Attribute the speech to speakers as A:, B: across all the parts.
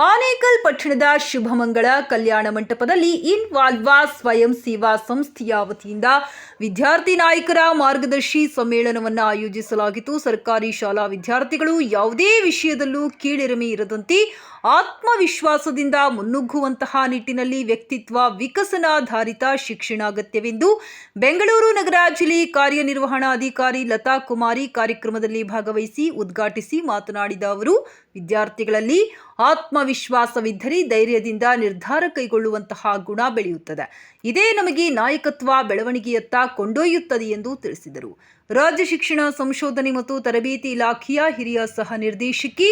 A: ಆನೇಕಲ್ ಪಟ್ಟಣದ ಶುಭಮಂಗಳ ಕಲ್ಯಾಣ ಮಂಟಪದಲ್ಲಿ ಇನ್ವಾಲ್ವಾ ಸ್ವಯಂ ಸೇವಾ ಸಂಸ್ಥೆಯ ವತಿಯಿಂದ ವಿದ್ಯಾರ್ಥಿ ನಾಯಕರ ಮಾರ್ಗದರ್ಶಿ ಸಮ್ಮೇಳನವನ್ನು ಆಯೋಜಿಸಲಾಗಿತ್ತು. ಸರ್ಕಾರಿ ಶಾಲಾ ವಿದ್ಯಾರ್ಥಿಗಳು ಯಾವುದೇ ವಿಷಯದಲ್ಲೂ ಕೀಳಿರಿಮೆ ಇರದಂತೆ ಆತ್ಮವಿಶ್ವಾಸದಿಂದ ಮುನ್ನುಗ್ಗುವಂತಹ ನಿಟ್ಟಿನಲ್ಲಿ ವ್ಯಕ್ತಿತ್ವ ವಿಕಸನಾಧಾರಿತ ಶಿಕ್ಷಣ ಅಗತ್ಯವೆಂದು ಬೆಂಗಳೂರು ನಗರ ಜಿಲ್ಲೆ ಕಾರ್ಯನಿರ್ವಹಣಾಧಿಕಾರಿ ಲತಾ ಕುಮಾರಿ ಕಾರ್ಯಕ್ರಮದಲ್ಲಿ ಭಾಗವಹಿಸಿ ಉದ್ಘಾಟಿಸಿ ಮಾತನಾಡಿದ ಅವರು, ವಿದ್ಯಾರ್ಥಿಗಳಲ್ಲಿ ಆತ್ಮವಿಶ್ವಾಸವಿದ್ದರೆ ಧೈರ್ಯದಿಂದ ನಿರ್ಧಾರ ಕೈಗೊಳ್ಳುವಂತಹ ಗುಣ ಬೆಳೆಯುತ್ತದೆ. ಇದೇ ನಮಗೆ ನಾಯಕತ್ವ ಬೆಳವಣಿಗೆಯತ್ತ ಕೊಂಡೊಯ್ಯುತ್ತದೆ ಎಂದು ತಿಳಿಸಿದರು. ರಾಜ್ಯ ಶಿಕ್ಷಣ ಸಂಶೋಧನೆ ಮತ್ತು ತರಬೇತಿ ಇಲಾಖೆಯ ಹಿರಿಯ ಸಹ ನಿರ್ದೇಶಕಿ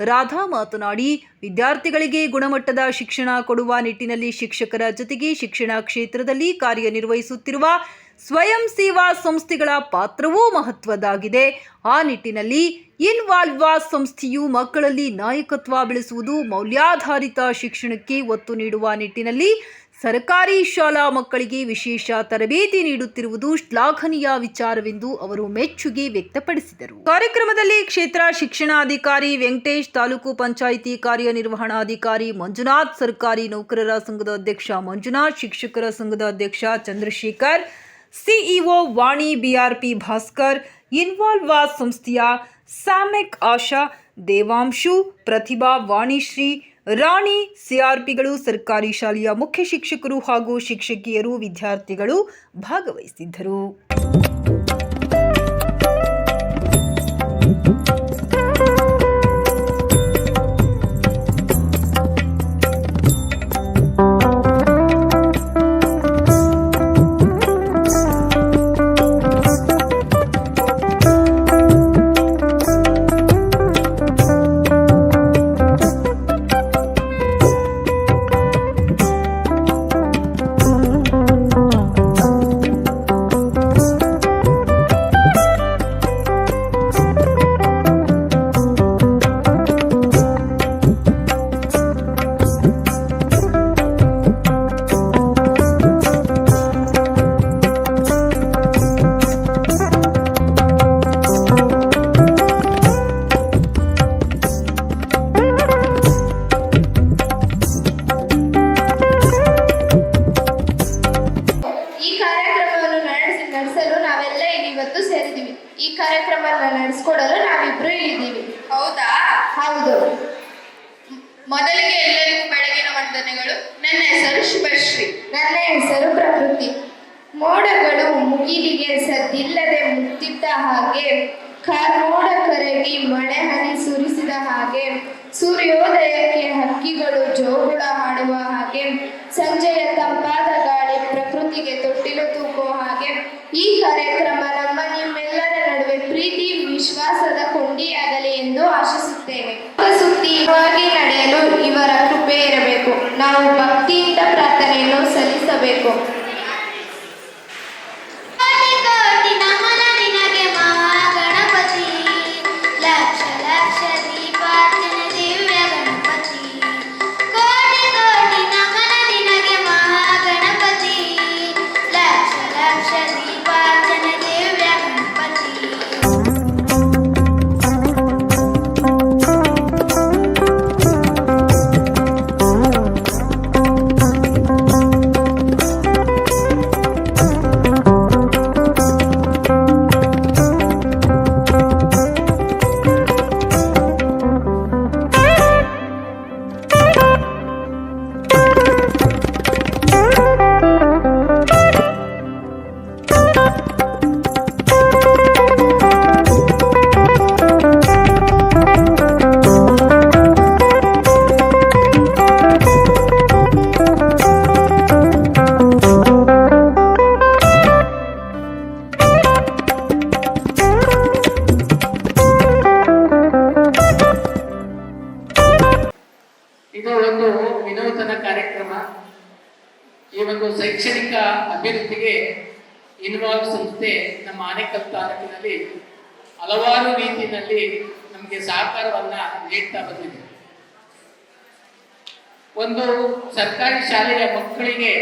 A: ರಾಧಾ ಮಾತನಾಡಿ, ವಿದ್ಯಾರ್ಥಿಗಳಿಗೆ ಗುಣಮಟ್ಟದ ಶಿಕ್ಷಣ ಕೊಡುವ ನಿಟ್ಟಿನಲ್ಲಿ ಶಿಕ್ಷಕರ ಜೊತೆಗೆ ಶಿಕ್ಷಣ ಕ್ಷೇತ್ರದಲ್ಲಿ ಕಾರ್ಯನಿರ್ವಹಿಸುತ್ತಿರುವ ಸ್ವಯಂ ಸೇವಾ ಸಂಸ್ಥೆಗಳ ಪಾತ್ರವೂ ಮಹತ್ವದ್ದಾಗಿದೆ. ಆ ನಿಟ್ಟಿನಲ್ಲಿ ಇನ್ವಾಲ್ವಾ ಸಂಸ್ಥೆಯು ಮಕ್ಕಳಲ್ಲಿ ನಾಯಕತ್ವ ಬೆಳೆಸುವುದು, ಮೌಲ್ಯಾಧಾರಿತ ಶಿಕ್ಷಣಕ್ಕೆ ಒತ್ತು ನೀಡುವ ನಿಟ್ಟಿನಲ್ಲಿ ಸರ್ಕಾರಿ ಶಾಲಾ ಮಕ್ಕಳಿಗೆ ವಿಶೇಷ ತರಬೇತಿ ನೀಡುತ್ತಿರುವುದು ಶ್ಲಾಘನೀಯ ವಿಚಾರವೆಂದು ಅವರು ಮೆಚ್ಚುಗೆ ವ್ಯಕ್ತಪಡಿಸಿದರು. ಕಾರ್ಯಕ್ರಮದಲ್ಲಿ ಕ್ಷೇತ್ರ ಶಿಕ್ಷಣಾಧಿಕಾರಿ ವೆಂಕಟೇಶ್, ತಾಲೂಕು ಪಂಚಾಯಿತಿ ಕಾರ್ಯನಿರ್ವಹಣಾಧಿಕಾರಿ ಮಂಜುನಾಥ್, ಸರ್ಕಾರಿ ನೌಕರರ ಸಂಘದ ಅಧ್ಯಕ್ಷ ಮಂಜುನಾಥ್, ಶಿಕ್ಷಕರ ಸಂಘದ ಅಧ್ಯಕ್ಷ ಚಂದ್ರಶೇಖರ್, ಸಿಇಒ ವಾಣಿ, ಬಿಆರ್ಪಿ ಭಾಸ್ಕರ್, ಇನ್ವಾಲ್ವಾ ಸಂಸ್ಥೆಯ ಸಾಮೆಕ್ ಆಶಾ, ದೇವಾಂಶು, ಪ್ರತಿಭಾ, ವಾಣಿಶ್ರೀ, ರಾಣಿ, ಸಿಆರ್ಪಿಗಳು, ಸರ್ಕಾರಿ ಶಾಲೆಯ ಮುಖ್ಯ ಶಿಕ್ಷಕರು ಹಾಗೂ ಶಿಕ್ಷಕಿಯರು, ವಿದ್ಯಾರ್ಥಿಗಳು ಭಾಗವಹಿಸಿದ್ದರು.
B: ಈ ಕಾರ್ಯಕ್ರಮವನ್ನು ನಡೆಸಿಕೊಡಲು ನಾವಿಬ್ರು ಇಲ್ಲಿದ್ದೀವಿ.
C: ಹೌದಾ?
B: ಹೌದು.
C: ಮೊದಲಿಗೆ ಎಲ್ಲರಿಗೂ ಬೆಳಗಿನ ವಂದನೆಗಳು. ನನ್ನ ಹೆಸರು ಶುಭಶ್ರೀ.
B: ನನ್ನ ಹೆಸರು ಪ್ರಕೃತಿ. ಮೋಡಗಳು ಮುಗಿಲಿಗೆ ಸದ್ದಿಲ್ಲದೆ ಮುತ್ತಿದ್ದ ಹಾಗೆ, ಕಾರ್ಮೋಡ ಕರಗಿ ಮಳೆ ಹನಿ ಸುರಿಸಿದ ಹಾಗೆ, ಸೂರ್ಯೋದಯಕ್ಕೆ ಹಕ್ಕಿಗಳು ಜೋಗುಳ ಹಾಡುವ ಹಾಗೆ, ಸಂಜೆಯ ತಂಪಾದ ಗಾಳಿ ಪ್ರಕೃತಿಗೆ ತೊಟ್ಟಿಲು ತೂಗುವ ಹಾಗೆ ಈ ಕಾರ್ಯಕ್ರಮ ನಮ್ಮ ನಿಮ್ಮೆಲ್ಲರ ನಡುವೆ ಪ್ರೀತಿ ವಿಶ್ವಾಸದ ಕೊಂಡಿಯಾಗಲಿ ಎಂದು ಆಶಿಸುತ್ತೇವೆ. ಸುತ್ತಿವಾಗಿ ನಡೆಯಲು ಇವರ ಕೃಪೆ ಇರಬೇಕು. ನಾವು ಭಕ್ತಿಯಿಂದ ಪ್ರಾರ್ಥನೆಯನ್ನು ಸಲ್ಲಿಸಬೇಕು.
D: ಇದು ಒಂದು ವಿನೂತನ ಕಾರ್ಯಕ್ರಮ. ಈ ಒಂದು ಶೈಕ್ಷಣಿಕ ಅಭಿವೃದ್ಧಿಗೆ ಇನ್ವಾಲ್ವ್ ಸಂಸ್ಥೆ ನಮ್ಮ ಆನೇಕಲ್ ತಾಲೂಕಿನಲ್ಲಿ ಹಲವಾರು ರೀತಿಯಲ್ಲಿ ನಮಗೆ ಸಹಕಾರವನ್ನು ನೀಡ್ತಾ ಬಂದಿದೆ. ಒಂದು ಸರ್ಕಾರಿ ಶಾಲೆಯ ಮಕ್ಕಳಿಗೆ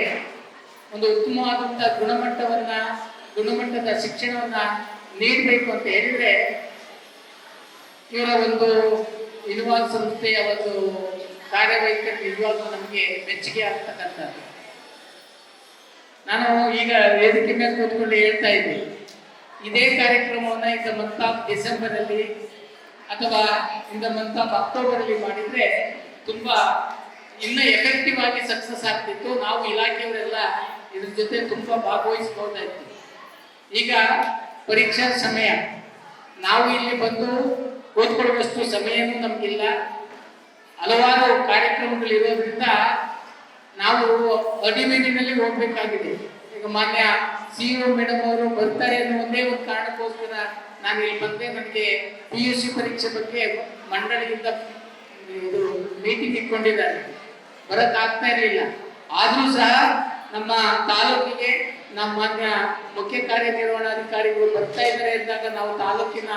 D: ಒಂದು ಉತ್ತಮವಾದಂಥ ಗುಣಮಟ್ಟದ ಶಿಕ್ಷಣವನ್ನು ನೀಡಬೇಕು ಅಂತ ಹೇಳಿದರೆ ಇವರ ಒಂದು ಇನ್ವಾಲ್ವ್ ಸಂಸ್ಥೆಯ ಒಂದು ಕಾರ್ಯವೈಖರಿ ನಿಜವಾಗ್ಲೂ ನಮಗೆ ಮೆಚ್ಚುಗೆ ಆಗ್ತಕ್ಕಂಥದ್ದು. ನಾನು ಈಗ ವೇದಿಕೆ ಮೇಲೆ ಕೂತ್ಕೊಂಡು ಹೇಳ್ತಾ ಇದ್ದೆ, ಇದೇ ಕಾರ್ಯಕ್ರಮವನ್ನು in the month of December ಅಲ್ಲಿ ಅಥವಾ in the month of October ಅಲ್ಲಿ ಮಾಡಿದ್ರೆ ತುಂಬಾ ಇನ್ನೂ ಎಫೆಕ್ಟಿವ್ ಆಗಿ ಸಕ್ಸಸ್ ಆಗ್ತಿತ್ತು. ನಾವು ಇಲಾಖೆಯವರೆಲ್ಲ ಇದ್ರ ಜೊತೆ ತುಂಬಾ ಭಾಗವಹಿಸಬಹುದಾಯ್ತು. ಈಗ ಪರೀಕ್ಷಾ ಸಮಯ, ನಾವು ಇಲ್ಲಿ ಬಂದು ಓದ್ಕೊಳ್ಳುವಷ್ಟು ಸಮಯನೂ ನಮಗಿಲ್ಲ. ಹಲವಾರು ಕಾರ್ಯಕ್ರಮಗಳಿರೋದ್ರಿಂದ ನಾವು ಅಡಿಮೇಲಿನಲ್ಲಿ ಹೋಗ್ಬೇಕಾಗಿದೆ. ಈಗ ಮಾನ್ಯ CEO ಮೇಡಮ್ ಅವರು ಬರ್ತಾರೆ ಅನ್ನೋ ಒಂದೇ ಒಂದು ಕಾರಣಕ್ಕೋಸ್ಕರ ನಾನು ಇಲ್ಲಿ ಬಂದೆ. ನನಗೆ PUC ಪರೀಕ್ಷೆ ಬಗ್ಗೆ ಮಂಡಳಿಯಿಂದ ಇದು ಮೀಟಿಂಗ್ ಇಟ್ಕೊಂಡಿದ್ದಾರೆ, ಬರೋಕ್ಕಾಗ್ತಾ ಇರಲಿಲ್ಲ. ಆದರೂ ಸಹ ನಮ್ಮ ತಾಲೂಕಿಗೆ ನಮ್ಮ ಮಾನ್ಯ ಮುಖ್ಯ ಕಾರ್ಯನಿರ್ವಹಣಾಧಿಕಾರಿಗಳು ಬರ್ತಾ ಇದ್ದಾರೆ ಅಂದಾಗ ನಾವು ತಾಲೂಕಿನ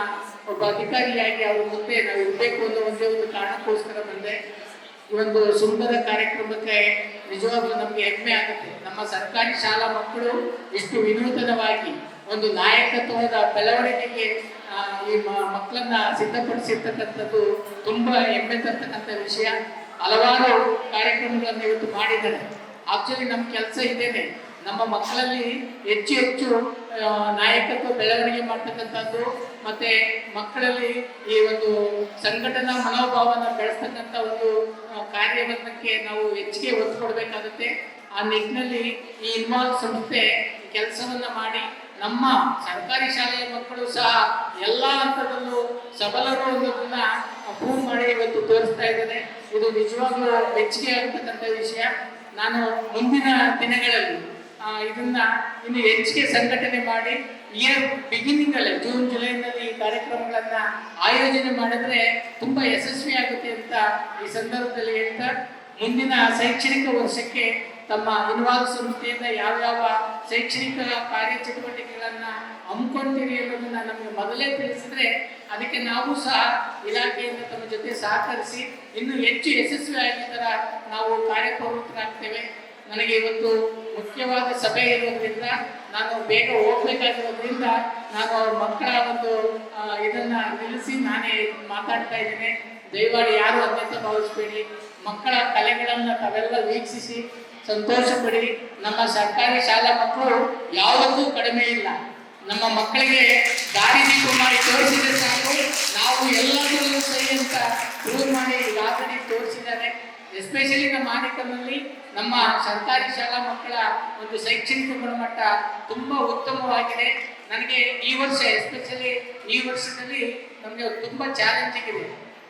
D: ಒಬ್ಬ ಅಧಿಕಾರಿಯಾಗಿ ಅವ್ರ ಮುಂದೆ ನಾವು ಇರಬೇಕು ಅನ್ನೋ ಒಂದೇ ಒಂದು ಕಾರಣಕ್ಕೋಸ್ಕರ ಬಂದೆ. ಈ ಒಂದು ಸುಂದರ ಕಾರ್ಯಕ್ರಮಕ್ಕೆ ನಿಜವಾಗ್ಲೂ ನಮಗೆ ಹೆಮ್ಮೆ ಆಗುತ್ತೆ. ನಮ್ಮ ಸರ್ಕಾರಿ ಶಾಲಾ ಮಕ್ಕಳು ಇಷ್ಟು ವಿನೂತನವಾಗಿ ಒಂದು ನಾಯಕತ್ವದ ಬೆಳವಣಿಗೆಗೆ ಈ ಮಕ್ಕಳನ್ನ ಸಿದ್ಧಪಡಿಸಿರ್ತಕ್ಕಂಥದ್ದು ತುಂಬಾ ಹೆಮ್ಮೆ ತರ್ತಕ್ಕಂಥ ವಿಷಯ. ಹಲವಾರು ಕಾರ್ಯಕ್ರಮಗಳನ್ನು ಇವತ್ತು ಮಾಡಿದ್ದಾರೆ. ಆಕ್ಚುಲಿ ನಮ್ಮ ಕೆಲಸ ಇದೇನೆ, ನಮ್ಮ ಮಕ್ಕಳಲ್ಲಿ ಹೆಚ್ಚು ಹೆಚ್ಚು ನಾಯಕತ್ವ ಬೆಳವಣಿಗೆ ಮಾಡ್ತಕ್ಕಂಥದ್ದು, ಮತ್ತೆ ಮಕ್ಕಳಲ್ಲಿ ಈ ಒಂದು ಸಂಘಟನಾ ಮನೋಭಾವನ ಬೆಳೆಸ್ತಕ್ಕಂಥ ಒಂದು ಕಾರ್ಯವನ್ನಕ್ಕೆ ನಾವು ಹೆಚ್ಚಿಗೆ ಒತ್ತು ಕೊಡಬೇಕಾಗುತ್ತೆ. ಆ ನಿಟ್ಟಿನಲ್ಲಿ ಈ ಇನ್ವಾಲ್ವ್ ಸಂಸ್ಥೆ ಕೆಲಸವನ್ನ ಮಾಡಿ ನಮ್ಮ ಸರ್ಕಾರಿ ಶಾಲೆಯ ಮಕ್ಕಳು ಸಹ ಎಲ್ಲ ಹಂತದಲ್ಲೂ ಸಬಲರು ಅನ್ನೋದನ್ನ ಪ್ರೂವ್ ಮಾಡಿ ಇವತ್ತು ತೋರಿಸ್ತಾ ಇದ್ದಾರೆ. ಇದು ನಿಜವಾಗ್ಲೂ ಮೆಚ್ಚುಗೆ ಆಗ್ತಕ್ಕಂಥ ವಿಷಯ. ನಾನು ಮುಂದಿನ ದಿನಗಳಲ್ಲಿ ಇದನ್ನ ಇನ್ನು ಹೆಚ್ಚಿಗೆ ಸಂಘಟನೆ ಮಾಡಿ ಇಯರ್ ಬಿಗಿನಿಂಗ್ ಅಲ್ಲೇ ಜೂನ್ ಜುಲೈನಲ್ಲಿ ಈ ಕಾರ್ಯಕ್ರಮಗಳನ್ನ ಆಯೋಜನೆ ಮಾಡಿದ್ರೆ ತುಂಬಾ ಯಶಸ್ವಿ ಆಗುತ್ತೆ ಅಂತ ಈ ಸಂದರ್ಭದಲ್ಲಿ ಹೇಳ್ತಾ, ಮುಂದಿನ ಶೈಕ್ಷಣಿಕ ವರ್ಷಕ್ಕೆ ತಮ್ಮ ಇನ್ವಾಲ್ವ್ ಸಂಸ್ಥೆಯಿಂದ ಯಾವ್ಯಾವ ಶೈಕ್ಷಣಿಕ ಕಾರ್ಯಚಟುವಟಿಕೆಗಳನ್ನ ಹಮ್ಮಿಕೊಳ್ತೀರಿ ಅನ್ನೋದನ್ನ ನಮಗೆ ಮೊದಲೇ ತಿಳಿಸಿದ್ರೆ ಅದಕ್ಕೆ ನಾವು ಸಹ ಇಲಾಖೆಯಿಂದ ತಮ್ಮ ಜೊತೆ ಸಹಕರಿಸಿ ಇನ್ನೂ ಹೆಚ್ಚು ಯಶಸ್ವಿ ಆಗಿದ್ದರ ನಾವು ಕಾರ್ಯಪ್ರವೃತ್ತರಾಗ್ತೇವೆ. ನನಗೆ ಇವತ್ತು ಮುಖ್ಯವಾದ ಸಭೆ ಇರೋದ್ರಿಂದ ನಾನು ಬೇಗ ಹೋಗ್ಬೇಕಾಗಿರೋದ್ರಿಂದ ನಾನು ಅವ್ರ ಮಕ್ಕಳ ಒಂದು ಇದನ್ನ ನಿಲ್ಲಿಸಿ ನಾನೇ ಮಾತಾಡ್ತಾ ಇದ್ದೇನೆ. ದಯಮಾಡಿ ಯಾರು ಅನ್ಯತಾ ಭಾವಿಸಬೇಡಿ. ಮಕ್ಕಳ ಕಲೆಗಳನ್ನ ತಾವೆಲ್ಲ ವೀಕ್ಷಿಸಿ ಸಂತೋಷ ಪಡಿ. ನಮ್ಮ ಸರ್ಕಾರಿ ಶಾಲಾ ಮಕ್ಕಳು ಯಾವುದಕ್ಕೂ ಕಡಿಮೆ ಇಲ್ಲ. ನಮ್ಮ ಮಕ್ಕಳಿಗೆ ದಾರಿದೀಪ ಮಾಡಿ ತೋರಿಸಿದ್ರೆ ಸಾಕು, ನಾವು ಎಲ್ಲದರಲ್ಲೂ ಸರಿ ಅಂತ ಪ್ರೂವ್ ಮಾಡಿ ಆಲ್ರೆಡಿ ತೋರಿಸಿದ್ದಾರೆ. ಎಸ್ಪೆಷಲಿ ನಮ್ಮ ಆನೇಕಲ್ನಲ್ಲಿ ನಮ್ಮ ಸರ್ಕಾರಿ ಶಾಲಾ ಮಕ್ಕಳ ಒಂದು ಶೈಕ್ಷಣಿಕ ಗುಣಮಟ್ಟ ತುಂಬಾ ಉತ್ತಮವಾಗಿದೆ. ನನಗೆ ಈ ವರ್ಷ ಎಸ್ಪೆಷಲಿ ಈ ವರ್ಷದಲ್ಲಿ ನಮಗೆ ತುಂಬಾ ಚಾಲೆಂಜಿಂಗ್ ಇದೆ.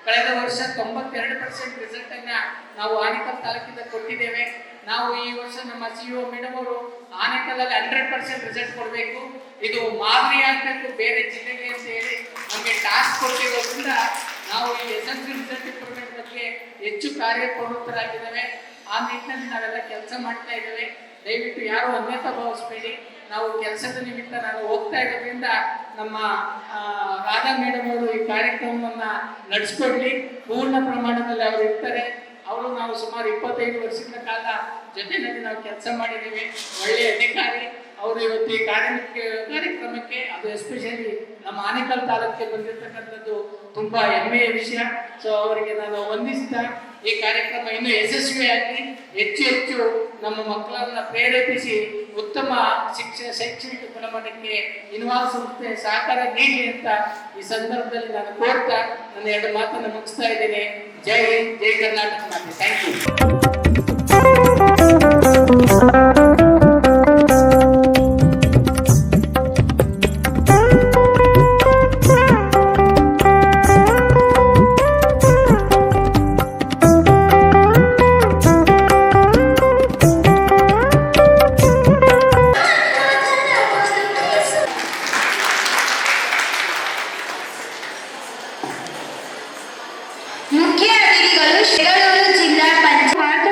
D: ಕಳೆದ ವರ್ಷ 92% ರಿಸಲ್ಟ್ ಅನ್ನ ನಾವು ಆನೇಕಲ್ ತಾಲೂಕಿಂದ ಕೊಟ್ಟಿದ್ದೇವೆ. ನಾವು ಈ ವರ್ಷ ನಮ್ಮ CEO ಮೇಡಮ್ ಅವರು ಆನೇಕಲ್ಲಲ್ಲಿ 100% ರಿಸಲ್ಟ್ ಕೊಡಬೇಕು, ಇದು ಮಾದರಿ ಆಗಬೇಕು ಬೇರೆ ಜಿಲ್ಲೆಗೆ ಅಂತ ಹೇಳಿ ನಮಗೆ ಟಾಸ್ಕ್ ಕೊಟ್ಟಿರೋದ್ರಿಂದ ನಾವು ಈ SSLC ರಿಸಲ್ಟ್ ಇಂಪ್ರೂವ್ಮೆಂಟ್ ಬಗ್ಗೆ ಹೆಚ್ಚು ಕಾರ್ಯಪ್ರವೃತ್ತರಾಗಿದ್ದೇವೆ. ಆ ನಿಟ್ಟಿನಲ್ಲಿ ನಾವೆಲ್ಲ ಕೆಲಸ ಮಾಡ್ತಾ ಇದ್ದೇವೆ. ದಯವಿಟ್ಟು ಯಾರು ಅನ್ಯತಾ ಭಾವಿಸಬೇಡಿ. ನಾವು ಕೆಲಸದ ನಿಮಿತ್ತ ನಾನು ಹೋಗ್ತಾ ಇರೋದ್ರಿಂದ ನಮ್ಮ ರಾಧಾ ಮೇಡಮ್ ಅವರು ಈ ಕಾರ್ಯಕ್ರಮವನ್ನ ನಡೆಸ್ಕೊಡ್ಲಿ. ಪೂರ್ಣ ಪ್ರಮಾಣದಲ್ಲಿ ಅವರು ಇರ್ತಾರೆ. ಅವರು ನಾವು ಸುಮಾರು 25 ವರ್ಷಗಳ ಕಾಲ ಜೊತೆಯಲ್ಲಿ ನಾವು ಕೆಲಸ ಮಾಡಿದ್ದೀವಿ. ಒಳ್ಳೆಯ ಅಧಿಕಾರಿ ಅವರು. ಇವತ್ತು ಈ ಕಾರ್ಯಕ್ರಮಕ್ಕೆ ಅದು ಎಸ್ಪೆಷಲಿ ನಮ್ಮ ಆನೇಕಲ್ ತಾಲೂಕಿಗೆ ಬಂದಿರತಕ್ಕಂಥದ್ದು ತುಂಬಾ ಹೆಮ್ಮೆಯ ವಿಷಯ. ಸೊ ಅವರಿಗೆ ನಾನು ವಂದಿಸ್ತಾ ಈ ಕಾರ್ಯಕ್ರಮ ಇನ್ನೂ ಯಶಸ್ವಿಯಾಗಿ ಹೆಚ್ಚು ಹೆಚ್ಚು ನಮ್ಮ ಮಕ್ಕಳನ್ನ ಪ್ರೇರೇಪಿಸಿ ಉತ್ತಮ ಶೈಕ್ಷಣಿಕ ಗುಣಮಟ್ಟಕ್ಕೆ ಇನ್ವಾಲ್ವ್ ಸಂಸ್ಥೆ ಸಹಕಾರ ನೀಡಿ ಅಂತ ಈ ಸಂದರ್ಭದಲ್ಲಿ ನಾನು ಕೋರ್ತಾ ನನ್ನ 2 ಮಾತನ್ನು ಮುಗಿಸ್ತಾ ಇದ್ದೇನೆ. ಜೈ ಹಿಂದ್, ಜೈ ಕರ್ನಾಟಕ ಮಾತೆ. Thank you.
B: ಮುಖ್ಯ ಅತಿಥಿಗಳು ಬೆಂಗಳೂರು ಜಿಲ್ಲಾ ಪಂಚಾಯತ್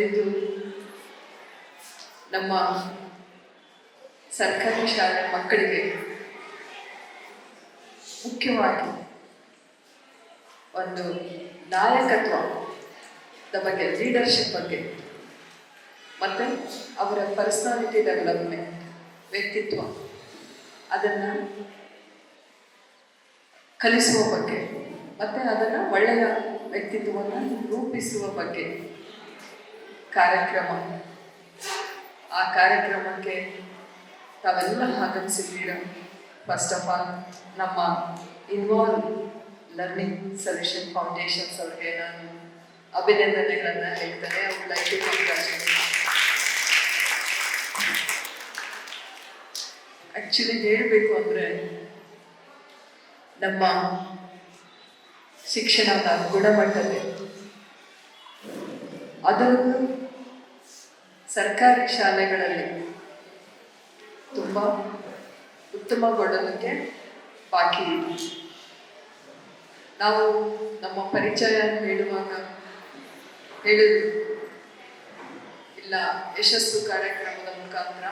E: ಮೊದಲನೇದು ನಮ್ಮ ಸರ್ಕಾರಿ ಶಾಲೆ ಮಕ್ಕಳಿಗೆ ಮುಖ್ಯವಾಗಿ ಒಂದು ನಾಯಕತ್ವದ ಬಗ್ಗೆ, ಲೀಡರ್ಶಿಪ್ ಬಗ್ಗೆ, ಮತ್ತು ಅವರ ಪರ್ಸನಾಲಿಟಿ ಡೆವಲಪ್ಮೆಂಟ್, ವ್ಯಕ್ತಿತ್ವ ಅದನ್ನು ಕಲಿಸುವ ಬಗ್ಗೆ ಮತ್ತು ಅದನ್ನು ಒಳ್ಳೆಯ ವ್ಯಕ್ತಿತ್ವವನ್ನು ರೂಪಿಸುವ ಬಗ್ಗೆ ಕಾರ್ಯಕ್ರಮ. ಆ ಕಾರ್ಯಕ್ರಮಕ್ಕೆ ತಾವೆಲ್ಲ ಆಗಮಿಸಿದ್ದೀರ. ಫಸ್ಟ್ ಆಫ್ ಆಲ್ ನಮ್ಮ ಇನ್ವಾಲ್ವ್ ಲರ್ನಿಂಗ್ ಸೊಲ್ಯೂಷನ್ ಫೌಂಡೇಶನ್ಸ್ ಅವ್ರಿಗೆ ನಾನು ಅಭಿನಂದನೆಗಳನ್ನು ಹೇಳ್ತೇನೆ. ಅವ್ರ ಲೈಫ್ ಆ್ಯಕ್ಚುಲಿ ಹೇಳಬೇಕು ಅಂದರೆ ನಮ್ಮ ಶಿಕ್ಷಣದ ಗುಣಮಟ್ಟತೆ ಅದರಲ್ಲೂ ಸರ್ಕಾರಿ ಶಾಲೆಗಳಲ್ಲಿ ತುಂಬ ಉತ್ತಮಗೊಳ್ಳಲಿಕ್ಕೆ ಬಾಕಿ ಇದೆ. ನಾವು ನಮ್ಮ ಪರಿಚಯ ಹೇಳುವಾಗ ಹೇಳಿದ್ರು, ಇಲ್ಲ ಯಶಸ್ಸು ಕಾರ್ಯಕ್ರಮದ ಮುಖಾಂತರ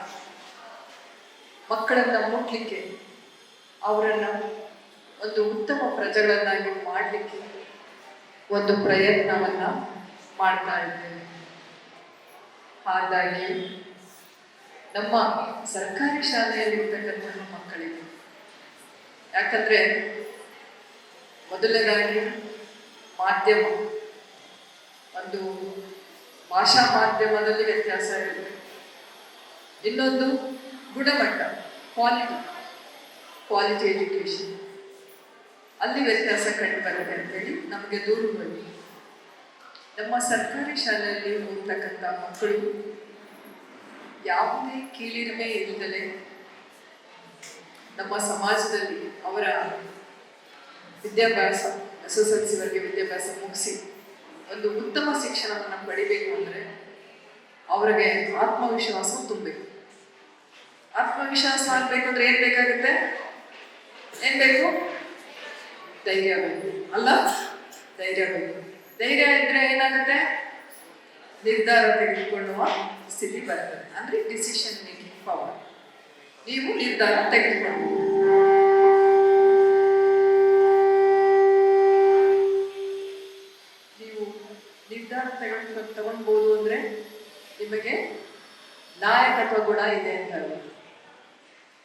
E: ಮಕ್ಕಳನ್ನು ಮುಟ್ಲಿಕ್ಕೆ, ಅವರನ್ನು ಒಂದು ಉತ್ತಮ ಪ್ರಜೆಗಳನ್ನಾಗಿ ಮಾಡಲಿಕ್ಕೆ ಒಂದು ಪ್ರಯತ್ನವನ್ನು ಮಾಡ್ತಾ ಇದ್ದೇವೆ. ಹಾಗಾಗಿ ನಮ್ಮ ಸರ್ಕಾರಿ ಶಾಲೆಯಲ್ಲಿರ್ತಕ್ಕಂಥ ಮಕ್ಕಳಿಗೆ, ಯಾಕಂದರೆ ಮೊದಲನೇದಾಗಿ ಮಾಧ್ಯಮ, ಒಂದು ಭಾಷಾ ಮಾಧ್ಯಮದಲ್ಲಿ ವ್ಯತ್ಯಾಸ ಇರುತ್ತೆ, ಇನ್ನೊಂದು ಗುಣಮಟ್ಟ, ಕ್ವಾಲಿಟಿ ಎಜುಕೇಷನ್, ಅಲ್ಲಿ ವ್ಯತ್ಯಾಸ ಕಂಡು ಬರುತ್ತೆ ಅಂತೇಳಿ ನಮಗೆ ದೂರುಗಳು. ನಮ್ಮ ಸರ್ಕಾರಿ ಶಾಲೆಯಲ್ಲಿ ಓದ್ತಕ್ಕಂಥ ಮಕ್ಕಳು ಯಾವುದೇ ಕೀಳಿರಿಮೆ ಇಲ್ಲದಲೇ ನಮ್ಮ ಸಮಾಜದಲ್ಲಿ ಅವರ ವಿದ್ಯಾಭ್ಯಾಸ SSLC ವರೆಗೆ ವಿದ್ಯಾಭ್ಯಾಸ ಮುಗಿಸಿ ಒಂದು ಉತ್ತಮ ಶಿಕ್ಷಣವನ್ನು ಪಡಿಬೇಕು ಅಂದರೆ ಅವರಿಗೆ ಆತ್ಮವಿಶ್ವಾಸ ತುಂಬಬೇಕು. ಆತ್ಮವಿಶ್ವಾಸ ಆಗಬೇಕಂದ್ರೆ ಏನು ಬೇಕಾಗುತ್ತೆ? ಏನು ಬೇಕು? ಧೈರ್ಯ ಬೇಕು ಅಲ್ಲ? ಧೈರ್ಯ ಬೇಕು. ಧೈರ್ಯ ಇದ್ರೆ ಏನಾಗುತ್ತೆ? ನಿರ್ಧಾರ ತೆಗೆದುಕೊಳ್ಳುವ ಸ್ಥಿತಿ ಬರ್ತದೆ. ಅಂದರೆ ಡಿಸಿಷನ್ ಮೇಕಿಂಗ್ ಪವರ್. ನೀವು ನಿರ್ಧಾರ ತೆಗೆದುಕೊಳ್ಳಬಹುದು. ನೀವು ನಿರ್ಧಾರ ತಗೊಳ್ಬೋದು ಅಂದರೆ ನಿಮಗೆ ನಾಯಕತ್ವ ಗುಣ ಇದೆ ಅಂತ.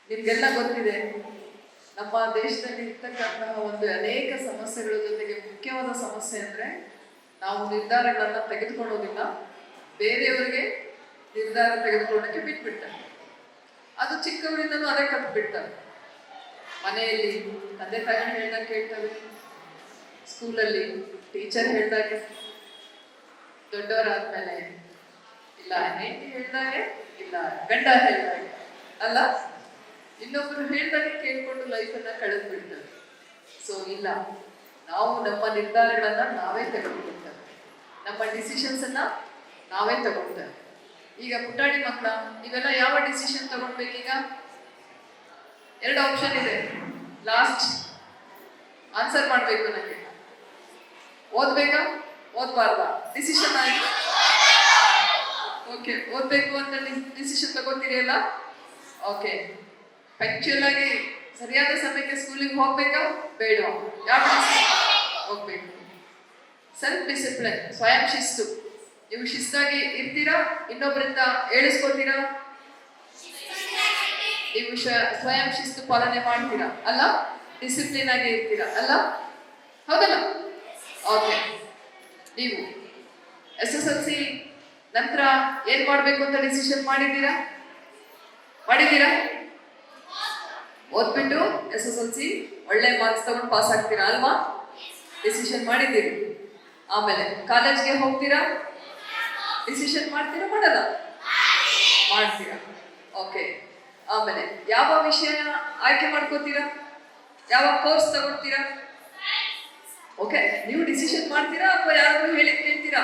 E: ನಿಮಗೆಲ್ಲ ಗೊತ್ತಿದೆ, ನಮ್ಮ ದೇಶದಲ್ಲಿ ಇರ್ತಕ್ಕಂತಹ ಒಂದು ಅನೇಕ ಸಮಸ್ಯೆಗಳ ಜೊತೆಗೆ ಮುಖ್ಯವಾದ ಸಮಸ್ಯೆ ಅಂದರೆ ನಾವು ನಿರ್ಧಾರಗಳನ್ನು ತೆಗೆದುಕೊಳ್ಳೋದಿಲ್ಲ, ಬೇರೆಯವರಿಗೆ ನಿರ್ಧಾರ ತೆಗೆದುಕೊಳ್ಳೋಕ್ಕೆ ಬಿಟ್ಬಿಡ್ತಾರೆ. ಅದು ಚಿಕ್ಕವರಿಂದಲೂ ಅದೇ ಕಲ್ತ್ಬಿಡ್ತಾರೆ. ಮನೆಯಲ್ಲಿ ತಂದೆ ತಾಯಿ ಹೇಳ್ದಾಗ ಕೇಳ್ತವೆ, ಸ್ಕೂಲಲ್ಲಿ ಟೀಚರ್ ಹೇಳ್ದಾಗೆ, ದೊಡ್ಡವರಾದ್ಮೇಲೆ ಇಲ್ಲ ಹೆಂಡತಿ ಹೇಳ್ದಾಗೆ, ಇಲ್ಲ ಗಂಡ ಹೇಳ್ದಾಗೆ ಅಲ್ಲ, ಇನ್ನೊಬ್ಬರು ಹೇಳ್ದಾಗೆ ಕೇಳ್ಕೊಂಡು ಲೈಫನ್ನು ಕಳೆದು ಬಿಡ್ತಾರೆ. ಸೊ ಇಲ್ಲ, ನಾವು ನಮ್ಮ ನಿರ್ಧಾರಗಳನ್ನು ನಾವೇ ತೆಗೆದುಕೊಳ್ತೇವೆ, ನಮ್ಮ ಡಿಸಿಷನ್ಸನ್ನು ನಾವೇ ತಗೊಳ್ತೇವೆ. ಈಗ ಪುಟಾಣಿ ಮಕ್ಕಳ ನೀವೆಲ್ಲ ಯಾವ ಡಿಸಿಷನ್ ತಗೊಳ್ಬೇಕೀಗ? 2 ಆಪ್ಷನ್ ಇದೆ. ಲಾಸ್ಟ್ ಆನ್ಸರ್ ಮಾಡಬೇಕು. ನನಗೆ ಓದ್ಬೇಕಾ ಓದ್ಬಾರ್ದಾ? ಡಿಸಿಷನ್ ಆಯ್ತು. ಓಕೆ, ಓದ್ಬೇಕು ಅಂತ ಡಿಸಿಷನ್ ತಗೋತೀರಿಯಲ್ಲ? ಓಕೆ, ಪಂಕ್ಚುಯಲ್ ಆಗಿ ಸರಿಯಾದ ಸಮಯಕ್ಕೆ ಸ್ಕೂಲಿಗೆ ಹೋಗ್ಬೇಕಾ ಬೇಡವಾ? ಯಾವ ಹೋಗ್ಬೇಕು? ಸೆಲ್ಫ್ ಡಿಸಿಪ್ಲಿನ್, ಸ್ವಯಂ ಶಿಸ್ತು. ನೀವು ಶಿಸ್ತಾಗಿ ಇರ್ತೀರಾ? ಇನ್ನೊಬ್ಬರಿಂದ ಹೇಳಿಸ್ಕೊತೀರಾ? ನೀವು ಸ್ವಯಂ ಶಿಸ್ತು ಪಾಲನೆ ಮಾಡ್ತೀರಾ ಅಲ್ಲ? ಡಿಸಿಪ್ಲಿನ್ ಆಗಿ ಇರ್ತೀರಾ ಅಲ್ಲ? ಹೌದಲ್ಲ? ಓಕೆ, ನೀವು SSLC ನಂತರ ಏನ್ ಮಾಡ್ಬೇಕು ಅಂತ ಡಿಸಿಷನ್ ಮಾಡಿದ್ದೀರಾ? ಓದ್ಬಿಟ್ಟು SSLC ಒಳ್ಳೆ ಮಾರ್ಕ್ಸ್ ತಗೊಂಡು ಪಾಸ್ ಆಗ್ತೀರಾ ಅಲ್ವಾ? ಡಿಸಿಷನ್ ಮಾಡಿದ್ದೀರಿ. ಆಮೇಲೆ ಕಾಲೇಜ್ಗೆ ಹೋಗ್ತೀರಾ? ಡಿಸಿಷನ್ ಮಾಡ್ತೀರಾ ಮಾಡಲ್ಲ? ಮಾಡ್ತೀರಾ. ಓಕೆ, ಆಮೇಲೆ ಯಾವ ವಿಷಯ ಆಯ್ಕೆ ಮಾಡ್ಕೋತೀರಾ? ಯಾವ ಕೋರ್ಸ್ ತಗೊಳ್ತೀರಾ? ಓಕೆ, ನೀವು ಡಿಸಿಷನ್ ಮಾಡ್ತೀರಾ ಅಥವಾ ಯಾರಾದ್ರೂ ಹೇಳಿ ಕೇಳ್ತೀರಾ?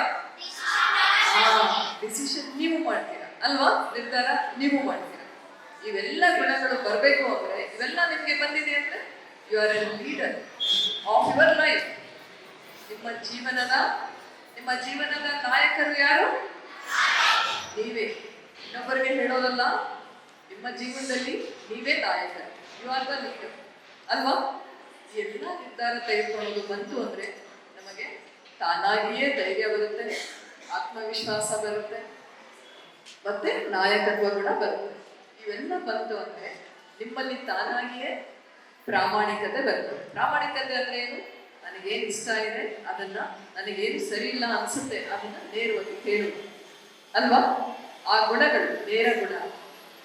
E: ಡಿಸಿಷನ್ ನೀವು ಮಾಡ್ತೀರಾ ಅಲ್ವಾ? ನಿರ್ಧಾರ ನೀವು ಮಾಡ್ತೀರಾ. ಇವೆಲ್ಲ ಗುಣಗಳು ಬರಬೇಕು ಅಂದರೆ, ಇವೆಲ್ಲ ನಿಮಗೆ ಬಂದಿದೆ ಅಂದರೆ you are a leader of your life. ನಿಮ್ಮ ಜೀವನದ ನಾಯಕರು ಯಾರು? ನೀವೇ, ಇನ್ನೊಬ್ಬರಿಗೆ ಹೇಳೋದಲ್ಲ. ನಿಮ್ಮ ಜೀವನದಲ್ಲಿ ನೀವೇ ನಾಯಕ, ಯು ಆರ್ ದ ಲೀಡರ್ ಅಲ್ವಾ? ಎಲ್ಲ ನಿರ್ಧಾರ ತೆಗೆದುಕೊಳ್ಳೋದು ಬಂತು ಅಂದ್ರೆ ನಮಗೆ ತಾನಾಗಿಯೇ ಧೈರ್ಯ ಬರುತ್ತೆ, ಆತ್ಮವಿಶ್ವಾಸ ಬರುತ್ತೆ, ಮತ್ತೆ ನಾಯಕತ್ವ ಗುಣ ಬರುತ್ತೆ. ಇವೆಲ್ಲ ಬಂತು ಅಂದ್ರೆ ನಿಮ್ಮಲ್ಲಿ ತಾನಾಗಿಯೇ ಪ್ರಾಮಾಣಿಕತೆ ಬರ್ತದೆ. ಪ್ರಾಮಾಣಿಕತೆ ಅಂದ್ರೆ ಏನು? ನನಗೇನು ಇಷ್ಟ ಇದೆ ಅದನ್ನ, ನನಗೇನು ಸರಿ ಇಲ್ಲ ಅನ್ಸುತ್ತೆ ಅದನ್ನ ನೇರವಾಗಿ ಹೇಳುವುದು ಅಲ್ವಾ? ಆ ಗುಣಗಳು, ನೇರ ಗುಣ,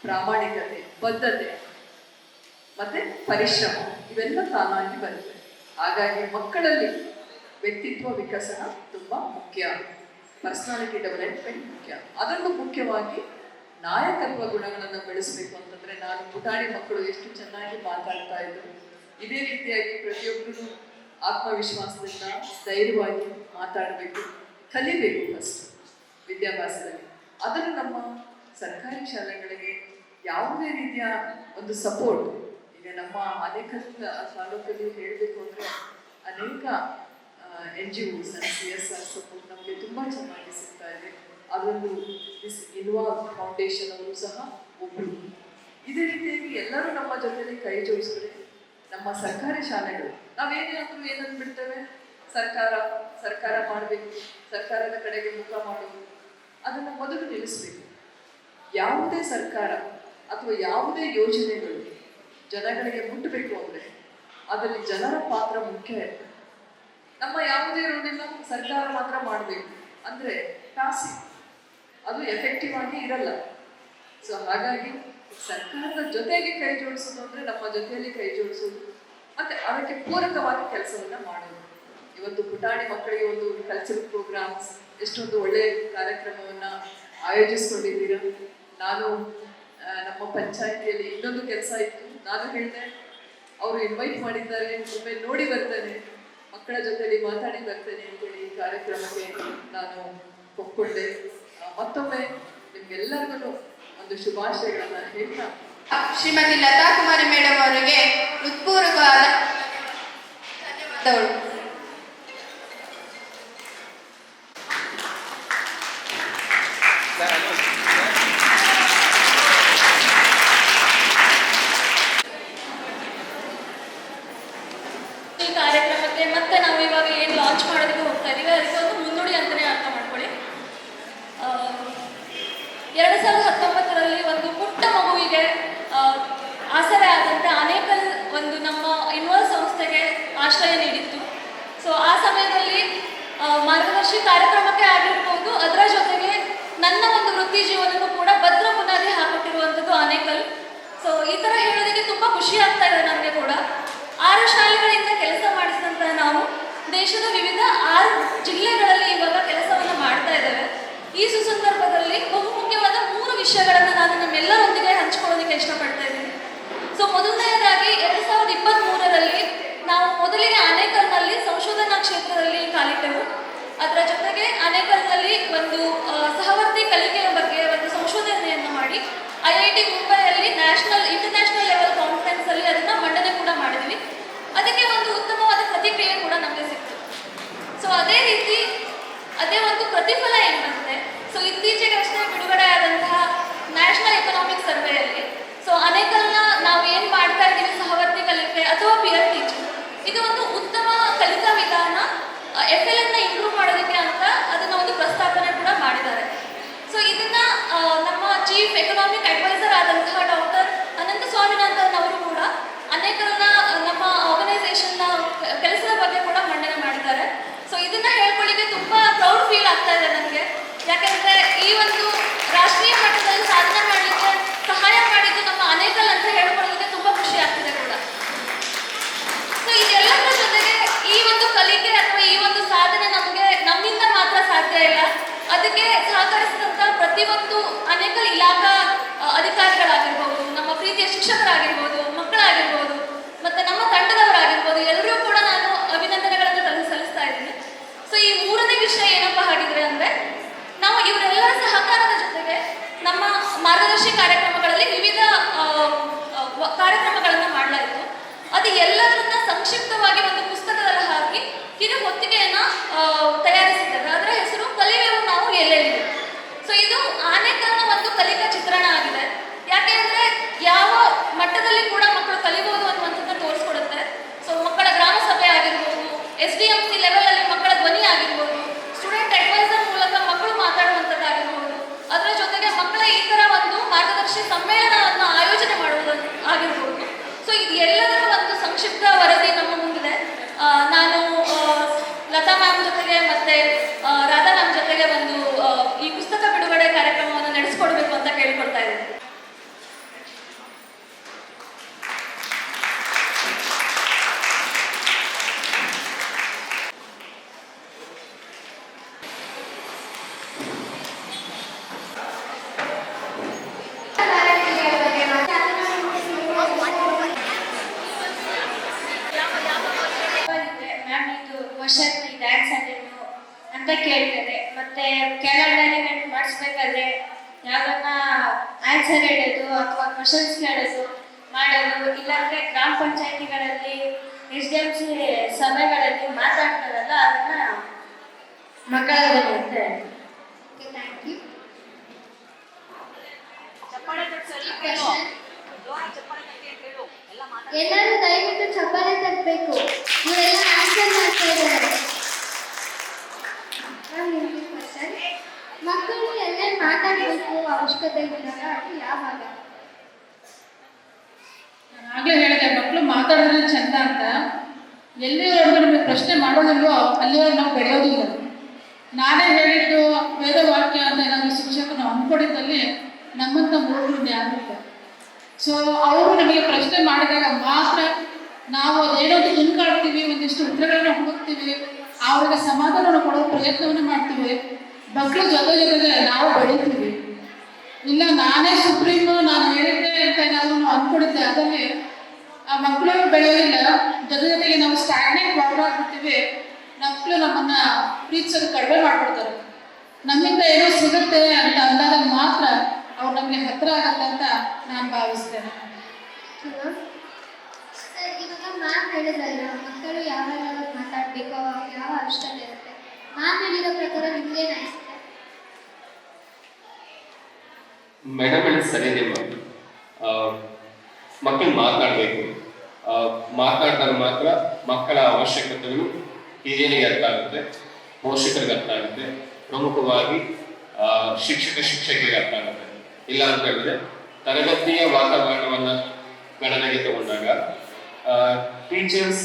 E: ಪ್ರಾಮಾಣಿಕತೆ, ಬದ್ಧತೆ ಮತ್ತೆ ಪರಿಶ್ರಮ, ಇವೆಲ್ಲ ತಾನಾಗಿ ಬರುತ್ತೆ. ಹಾಗಾಗಿ ಮಕ್ಕಳಲ್ಲಿ ವ್ಯಕ್ತಿತ್ವ ವಿಕಸನ ತುಂಬಾ ಮುಖ್ಯ, ಪರ್ಸನಾಲಿಟಿ ಡೆವಲಪ್ಮೆಂಟ್ ಮುಖ್ಯ. ಅದರಲ್ಲೂ ಮುಖ್ಯವಾಗಿ ನಾಯಕತ್ವ ಗುಣಗಳನ್ನು ಬೆಳೆಸಬೇಕು ಅಂತಂದ್ರೆ, ನಾನು ಪುಟಾಣಿ ಮಕ್ಕಳು ಎಷ್ಟು ಚೆನ್ನಾಗಿ ಮಾತಾಡ್ತಾ ಇದ್ರು, ಇದೇ ರೀತಿಯಾಗಿ ಪ್ರತಿಯೊಬ್ಬರು ಆತ್ಮವಿಶ್ವಾಸದಿಂದ ಧೈರ್ಯವಾಗಿ ಮಾತಾಡಬೇಕು, ಕಲಿಬೇಕು ಫಸ್ಟ್ ವಿದ್ಯಾಭ್ಯಾಸದಲ್ಲಿ. ಅದನ್ನು ನಮ್ಮ ಸರ್ಕಾರಿ ಶಾಲೆಗಳಿಗೆ ಯಾವುದೇ ರೀತಿಯ ಒಂದು ಸಪೋರ್ಟ್, ಈಗ ನಮ್ಮ ಅನೇಕ ತಾಲೂಕಲ್ಲಿ ಹೇಳಬೇಕು ಅಂದರೆ ಅನೇಕ NGOs and CSR ಸಪೋರ್ಟ್ ನಮಗೆ ತುಂಬ ಚೆನ್ನಾಗಿ ಸಿಗ್ತಾ ಇದೆ. ಅದೊಂದು ಇನ್ವಾಲ್ವ್ ಫೌಂಡೇಶನ್ ಅವರು ಸಹ ಒಬ್ಬರು. ಇದೇ ರೀತಿಯಾಗಿ ಎಲ್ಲರೂ ನಮ್ಮ ಜೊತೆಲಿ ಕೈ ಜೋಡಿಸಿದ್ರೆ ನಮ್ಮ ಸರ್ಕಾರಿ ಶಾಲೆಗಳು, ನಾವೇನಾದರೂ ಏನಂದು ಬಿಡ್ತೇವೆ, ಸರ್ಕಾರ ಮಾಡಬೇಕು, ಸರ್ಕಾರದ ಕಡೆಗೆ ಮುಖ ಮಾಡೋದು, ಅದನ್ನು ಮೊದಲು ನಿಲ್ಲಿಸಬೇಕು. ಯಾವುದೇ ಸರ್ಕಾರ ಅಥವಾ ಯಾವುದೇ ಯೋಜನೆಗಳು ಜನಗಳಿಗೆ ಮುಟ್ಟಬೇಕು ಅಂದರೆ ಅದರಲ್ಲಿ ಜನರ ಪಾತ್ರ ಮುಖ್ಯ ಇರ್ತದೆ. ನಮ್ಮ ಯಾವುದೇ ಇರೋದಿಲ್ಲ, ಸರ್ಕಾರ ಮಾತ್ರ ಮಾಡಬೇಕು ಅಂದರೆ ಪ್ಯಾಸಿವ್, ಅದು ಎಫೆಕ್ಟಿವ್ ಆಗಿ ಇರಲ್ಲ. ಸೊ ಹಾಗಾಗಿ ಸರ್ಕಾರದ ಜೊತೆಗೆ ಕೈ ಜೋಡಿಸೋದು ಅಂದರೆ ನಮ್ಮ ಜೊತೆಯಲ್ಲಿ ಕೈ ಜೋಡಿಸೋದು, ಮತ್ತೆ ಅದಕ್ಕೆ ಪೂರಕವಾಗಿ ಕೆಲಸವನ್ನ ಮಾಡೋದು. ಇವತ್ತು ಪುಟಾಣಿ ಮಕ್ಕಳಿಗೆ ಒಂದು ಕಲ್ಚರಲ್ ಪ್ರೋಗ್ರಾಮ್ಸ್, ಎಷ್ಟೊಂದು ಒಳ್ಳೆಯ ಕಾರ್ಯಕ್ರಮವನ್ನ ಆಯೋಜಿಸ್ಕೊಂಡಿದ್ದೀರಾ. ನಾನು ನಮ್ಮ ಪಂಚಾಯಿತಿಯಲ್ಲಿ ಇನ್ನೊಂದು ಕೆಲಸ ಇತ್ತು, ನಾನು ಹೇಳಿದೆ, ಅವರು ಇನ್ವೈಟ್ ಮಾಡಿದ್ದಾರೆ, ಒಮ್ಮೆ ನೋಡಿ ಬರ್ತೇನೆ, ಮಕ್ಕಳ ಜೊತೆಲಿ ಮಾತಾಡಿ ಬರ್ತೇನೆ ಅಂತೇಳಿ ಈ ಕಾರ್ಯಕ್ರಮಕ್ಕೆ ನಾನು ಒಪ್ಕೊಂಡೆ. ಮತ್ತೊಮ್ಮೆ ನಿಮ್ಗೆಲ್ಲರಿಗೂ ಒಂದು ಶುಭಾಶಯಗಳನ್ನ ಹೇಳ್ತಾ
C: ಶ್ರೀಮತಿ ಲತಾ ಕುಮಾರಿ ಮೇಡಮ್ ಅವರಿಗೆ ಹೃತ್ಪೂರ್ವಕವಾದ ಧನ್ಯವಾದಗಳು.
F: ಈ ಕಾರ್ಯಕ್ರಮಕ್ಕೆ ಮತ್ತೆ ನಾವು ಇವಾಗ ಏನು ಲಾಂಚ್ ಮಾಡೋದಕ್ಕೆ ಹೋಗ್ತಾ ಇದ್ದೀವಿ, ಅದಕ್ಕೆ ಒಂದು ಮುನ್ನುಡಿ ಅಂತಲೇ ಅರ್ಥ ಮಾಡ್ಕೊಳ್ಳಿ. 2019ರಲ್ಲಿ ಒಂದು ಪುಟ್ಟ ಮಗುವಿಗೆ ಆಸರೆ ಆದಂತೆ ಆನೇಕಲ್ ಒಂದು ನಮ್ಮ ಇನ್ವಾಲ್ವ್ ಸಂಸ್ಥೆಗೆ ಆಶ್ರಯ ನೀಡಿತ್ತು. ಸೊ ಆ ಸಮಯದಲ್ಲಿ ಮಾರ್ಗದರ್ಶಿ ಕಾರ್ಯಕ್ರಮಕ್ಕೆ ಆಗಿರ್ಬೋದು, ಅದರ ಜೊತೆಗೆ ನನ್ನ ಒಂದು ವೃತ್ತಿ ಜೀವನಕ್ಕೂ ಕೂಡ ಭದ್ರ ಬುನಾದಿ ಹಾಕಿಟ್ಟಿರುವಂಥದ್ದು ಆನೇಕಲ್. ಸೊ ಈ ಥರ ಹೇಳೋದಕ್ಕೆ ತುಂಬ ಖುಷಿ ಆಗ್ತಾ ಇದೆ ನನಗೆ ಕೂಡ. 6 ಶಾಲೆಗಳಿಂದ ಕೆಲಸ ಮಾಡಿಸಿದಂತಹ ನಾವು ದೇಶದ ವಿವಿಧ 6 ಜಿಲ್ಲೆಗಳಲ್ಲಿ ಇವಾಗ ಕೆಲಸವನ್ನು ಮಾಡ್ತಾ ಇದ್ದೇವೆ. ಈ ಸುಸಂದರ್ಭದಲ್ಲಿ ಬಹುಮುಖ್ಯವಾದ 3 ವಿಷಯಗಳನ್ನು ನಾನು ನಮ್ಮೆಲ್ಲರೊಂದಿಗೆ ಹಂಚಿಕೊಳ್ಳೋದಕ್ಕೆ ಇಷ್ಟಪಡ್ತಾ ಇದ್ದೀನಿ. ಸೊ ಮೊದಲನೆಯದಾಗಿ 2023ರಲ್ಲಿ ನಾವು ಮೊದಲಿಗೆ ಆನೇಕಲ್ನಲ್ಲಿ ಸಂಶೋಧನಾ ಕ್ಷೇತ್ರದಲ್ಲಿ ಕಾಲಿಟ್ಟೆವು. ಅದರ ಜೊತೆಗೆ ಆನೇಕಲ್ನಲ್ಲಿ ಒಂದು ಸಹವರ್ತಿ ಕಲಿಕೆಯ ಬಗ್ಗೆ ಒಂದು ಸಂಶೋಧನೆಯನ್ನು ಮಾಡಿ IIT ಮುಂಬೈಯಲ್ಲಿ ಇಂಟರ್ನ್ಯಾಷನಲ್ ಲೆವೆಲ್ ಕಾನ್ಫರೆನ್ಸ್ ಅಲ್ಲಿ ಅದನ್ನ ಮಂಡನೆ ಕೂಡ ಮಾಡಿದ್ವಿ. ಅದಕ್ಕೆ ಒಂದು ಉತ್ತಮವಾದ ಪ್ರತಿಕ್ರಿಯೆ ಕೂಡ ನಮಗೆ ಸಿಕ್ತು. ಸೊ ಅದೇ ರೀತಿ ಸಮ್ಮೇಳನವನ್ನು ಆಯೋಜನೆ ಮಾಡುವುದು ಆಗಿರ್ಬೋದು. ಸೊ ಇದು ಎಲ್ಲದರ ಒಂದು ಸಂಕ್ಷಿಪ್ತ ವರದಿ ನಮ್ಮ ಮುಂದಿದೆ. ನಾನು ಲತಾ ಮ್ಯಾಮ್ ಜೊತೆಗೆ ಮತ್ತೆ ರಾಧಾ ಮ್ಯಾಮ್ ಜೊತೆಗೆ ಒಂದು ಈ ಪುಸ್ತಕ ಬಿಡುಗಡೆ ಕಾರ್ಯಕ್ರಮವನ್ನು ನಡೆಸಿಕೊಡ್ಬೇಕು ಅಂತ ಕೇಳ್ಕೊಳ್ತಾ ಇದ್ದೀನಿ.
G: ಮ್ಯಾಮ್ ಇದು ಕ್ವಶನ್ ಇದು ಆನ್ಸರ್ ಏನು ಅಂತ ಕೇಳ್ತಾರೆ. ಮತ್ತೆ ಕ್ಯಾಲೆಂಡರ್ ಮಾಡಿಸ್ಬೇಕಾದ್ರೆ ಯಾವ್ದನ್ನ ಆನ್ಸರ್ ಹೇಳೋದು ಅಥವಾ ಕ್ವಶನ್ಸ್ ಕೇಳೋದು ಮಾಡೋದು, ಇಲ್ಲಾಂದ್ರೆ ಗ್ರಾಮ ಪಂಚಾಯತಿಗಳಲ್ಲಿ SDMC ಸಭೆಗಳಲ್ಲಿ ಮಾತಾಡ್ತಾರಲ್ಲ ಅದನ್ನ ಮಕ್ಕಳ ಅಂತ.
B: Thank you. ಎಲ್ಲರೂ ದಯವಿಟ್ಟು ಚಪ್ಪಾಳೆ ತಟ್ಟಬೇಕು. ಇವರೆಲ್ಲ ಆನ್ಸರ್ ಮಾಡ್ತಾ ಇದ್ದಾರೆ. ಕ್ವಶನ್, ಮಕ್ಕಳು ಎಲ್ಲೆಲ್ಲಿ ಮಾತಾಡಬೇಕು ಅವಶ್ಯಕತೆ ಇದ್ದಾಗ ಅದು ಯಾವಾಗ?
H: ನಾನು ಆಗಲೇ ಹೇಳಿದೆ, ಮಕ್ಕಳು ಮಾತಾಡಿದ್ರೆ ಚಂದ ಅಂತ. ಎಲ್ಲಿವರೆಗೂ ನಮಗೆ ಪ್ರಶ್ನೆ ಮಾಡೋದಿಲ್ವೋ ಅಲ್ಲಿವರೆಗೂ ನಾವು ಬೆಳೆಯೋದಿಲ್ಲ. ನಾನೇ ಹೇಳಿದ್ದು ವೇದವಾಕ್ಯ ಅಂತ ಏನಾದರೂ ಶಿಕ್ಷಕರು ಅಂದ್ಕೊಂಡಿದ್ದಲ್ಲಿ ನಮ್ಮಂಥ ಮೂರು ಯಾರಿಲ್ಲ. ಸೊ ಅವರು ನಮಗೆ ಪ್ರಶ್ನೆ ಮಾಡಿದಾಗ ಮಾತ್ರ ನಾವು ಅದೇನೋ ತಿನ್ಕಾಡ್ತೀವಿ, ಒಂದಿಷ್ಟು ಉತ್ತರಗಳನ್ನ ಹುಡುಕ್ತೀವಿ, ಅವ್ರಿಗೆ ಸಮಾಧಾನವನ್ನು ಕೊಡೋ ಪ್ರಯತ್ನವನ್ನು ಮಾಡ್ತೀವಿ. ಮಕ್ಕಳು ಜೊತೆಗೆ ನಾವು ಬೆಳಿತೀವಿ. ಇಲ್ಲ ನಾನೇ ಸುಪ್ರೀಮು, ನಾನು ಹೇಳಿದ್ದೆ ಅಂತ ಏನಾದರೂ ನಾವು ಅಂದ್ಕೊಂಡಿದ್ದೆ, ಅದರಲ್ಲಿ ಆ ಮಕ್ಕಳು ಬೆಳೆಯೋದಿಲ್ಲ. ಜೊತೆಗೆ ನಾವು ಸ್ಟ್ಯಾಗ್ನೆಂಟ್ ಆಗ್ಬಿಡ್ತೀವಿ. ಮಕ್ಕಳು ನಮ್ಮನ್ನು ಪ್ರೀತಿಸೋದು ಕಡಿಮೆ ಮಾಡಿಬಿಡ್ತಾರೆ. ನಮ್ಮಿಂದ ಏನೋ ಸಿಗುತ್ತೆ ಅಂತ ಅಂದಾಗ ಮಾತ್ರ ಅವ್ರು ನಮಗೆ ಹತ್ತಿರ ಆಗತ್ತೆ ಅಂತ ನಾನು ಭಾವಿಸ್ತೇನೆ.
B: ಸರ್, ಇವಾಗ ಮ್ಯಾಮ್ ಹೇಳಿದ್ರಲ್ಲ ಮಕ್ಕಳು ಯಾವಾಗ ಮಾತಾಡಬೇಕು, ಅವಾಗ ಯಾವ ಅವಶ್ಯಕತೆ ಇರುತ್ತೆ. ಮ್ಯಾಮ್ ಹೇಳಿರೋ ಪ್ರಕಾರ ನಿಮ್ಗೇನು ಅನಿಸುತ್ತೆ?
I: ಮೇಡಮ್ ಹೇಳಿ ಸರಿಯಿದೆ. ಮಕ್ಕಳು ಮಾತನಾಡಬೇಕು. ಮಾತನಾಡಿದಾಗ ಮಾತ್ರ ಮಕ್ಕಳ ಅವಶ್ಯಕತೆಗಳು ಹಿರಿಯರಿಗೆ ಅರ್ಥ ಆಗುತ್ತೆ, ಪೋಷಕರಿಗೆ ಅರ್ಥ ಆಗುತ್ತೆ, ಪ್ರಮುಖವಾಗಿ ಶಿಕ್ಷಕರಿಗೆ ಅರ್ಥ ಆಗುತ್ತೆ. ಇಲ್ಲ ಅಂತ ಹೇಳಿದ್ರೆ ತರಗತಿಯ ವಾತಾವರಣವನ್ನ ಗಣನೆಗೆ ತಗೊಂಡಾಗ ಟೀಚರ್ಸ್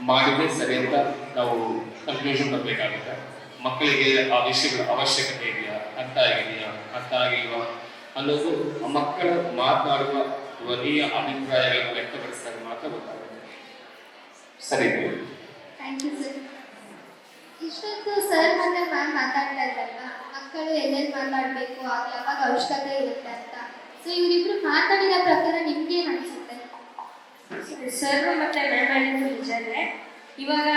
I: ಮಾಡಿದ್ರೆ ಸರಿ ಅಂತ ನಾವು ಕನ್ಕ್ಲೂಷನ್ ಬರಬೇಕಾಗುತ್ತೆ. ಮಕ್ಕಳಿಗೆ ಆ ವಿಷಯಗಳ ಅವಶ್ಯಕತೆ ಇದೆಯಾ, ಅರ್ಥ ಆಗಿಲ್ವಾ ಅನ್ನೋದು ಮಕ್ಕಳು ಮಾತನಾಡುವ ಧ್ವನಿಯ ಅಭಿಪ್ರಾಯಗಳನ್ನು ವ್ಯಕ್ತಪಡಿಸಿದಾಗ ಮಾತ್ರ ಗೊತ್ತಾಗುತ್ತೆ. ಸರಿ,
B: ಥ್ಯಾಂಕ್ ಯು ಸರ್. ಇಷ್ಟೊತ್ತು ಸರ್ ಮತ್ತೆ ಮ್ಯಾಮ್ ಮಾತಾಡ್ತಾ ಇದ್ದಾರಲ್ಲ, ಮಕ್ಕಳು ಎಲ್ಲೆಲ್ಲಿ ಮಾತಾಡಬೇಕು, ಯಾವಾಗ ಅವಶ್ಯಕತೆ ಇರುತ್ತೆ ಅಂತ. ಸೊ ಇವರಿಬ್ರು ಮಾತಾಡಿರೋ ಪ್ರಕಾರ ನಿಮ್ಗೇನು ಅನಿಸುತ್ತೆ?
G: ಸರ್ ಮತ್ತೆ ಮ್ಯಾಮ್ ಹೇಳಿದ್ದು ನಿಜನೇ. ಇವಾಗ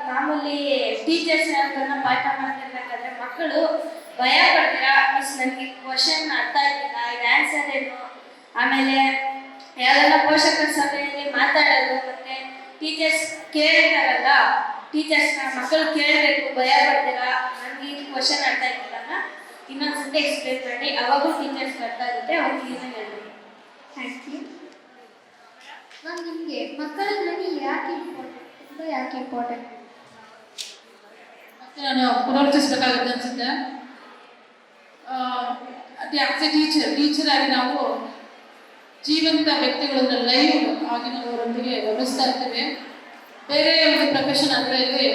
G: ಮಾಮೂಲಿ ಟೀಚರ್ಸ್ ಅದನ್ನ ಪಾಠ ಮಾಡ್ತಿರ್ಬೇಕಾದ್ರೆ ಮಕ್ಕಳು ಭಯ ಪಡ್ತೀರಾ, ಮಿಸ್ ನನಗೆ ಕ್ವಶನ್ ಅರ್ಥ ಆಗಿಲ್ಲ, ಇದು ಆನ್ಸರ್ ಏನು, ಆಮೇಲೆ ಯಾವೆಲ್ಲ ಪೋಷಕರ ಸಭೆಯಲ್ಲಿ ಮಾತಾಡೋದು, ಮತ್ತೆ ಟೀಚರ್ಸ್ ಕೇಳ್ತಾರಲ್ಲ, ಟೀಚರ್ಸ್ನ ಮಕ್ಕಳು ಕೇಳಬೇಕು, ಭಯ ಪಡ್ತೀರಾ, ನನಗೆ ಇದು ಕ್ವಶನ್ ಅರ್ಥ ಆಗಿಲ್ಲ, ಇನ್ನೊಂದ್ಸತಿ ಎಕ್ಸ್ಪ್ಲೇನ್ ಮಾಡಿ, ಅವಾಗೂ ಟೀಚರ್ಸ್ ಅರ್ಥ ಆಗುತ್ತೆ, ಅವ್ರಿಗೆ ಕ್ಲೀನಾಗಿ ಹೇಳ್ಬೇಕು.
B: Thank you ma'am. ನಿಮಗೆ ಮಕ್ಕಳ ಧ್ವನಿ ಯಾಕೆ ಇಂಪಾರ್ಟೆಂಟ್, ತುಂಬ ಯಾಕೆ ಇಂಪಾರ್ಟೆಂಟ್?
H: ಮತ್ತೆ ನಾನು ಪುನರುಚ್ಚರಿಸಬೇಕಾಗುತ್ತೆ ಅನ್ಸುತ್ತೆ. ಆಸ್ ಎ ಟೀಚರ್ ಆಗಿ ನಾವು ಜೀವಂತ ವ್ಯಕ್ತಿಗಳನ್ನು ಲೈವ್ ಆಗಿ ನಾವು ಅವರೊಂದಿಗೆ ವ್ಯವಹರಿಸ್ತಾ ಇರ್ತೀವಿ. ಬೇರೆ ಒಂದು ಪ್ರೊಫೆಷನ್ ಅಂದರೆ ಇಲ್ಲಿ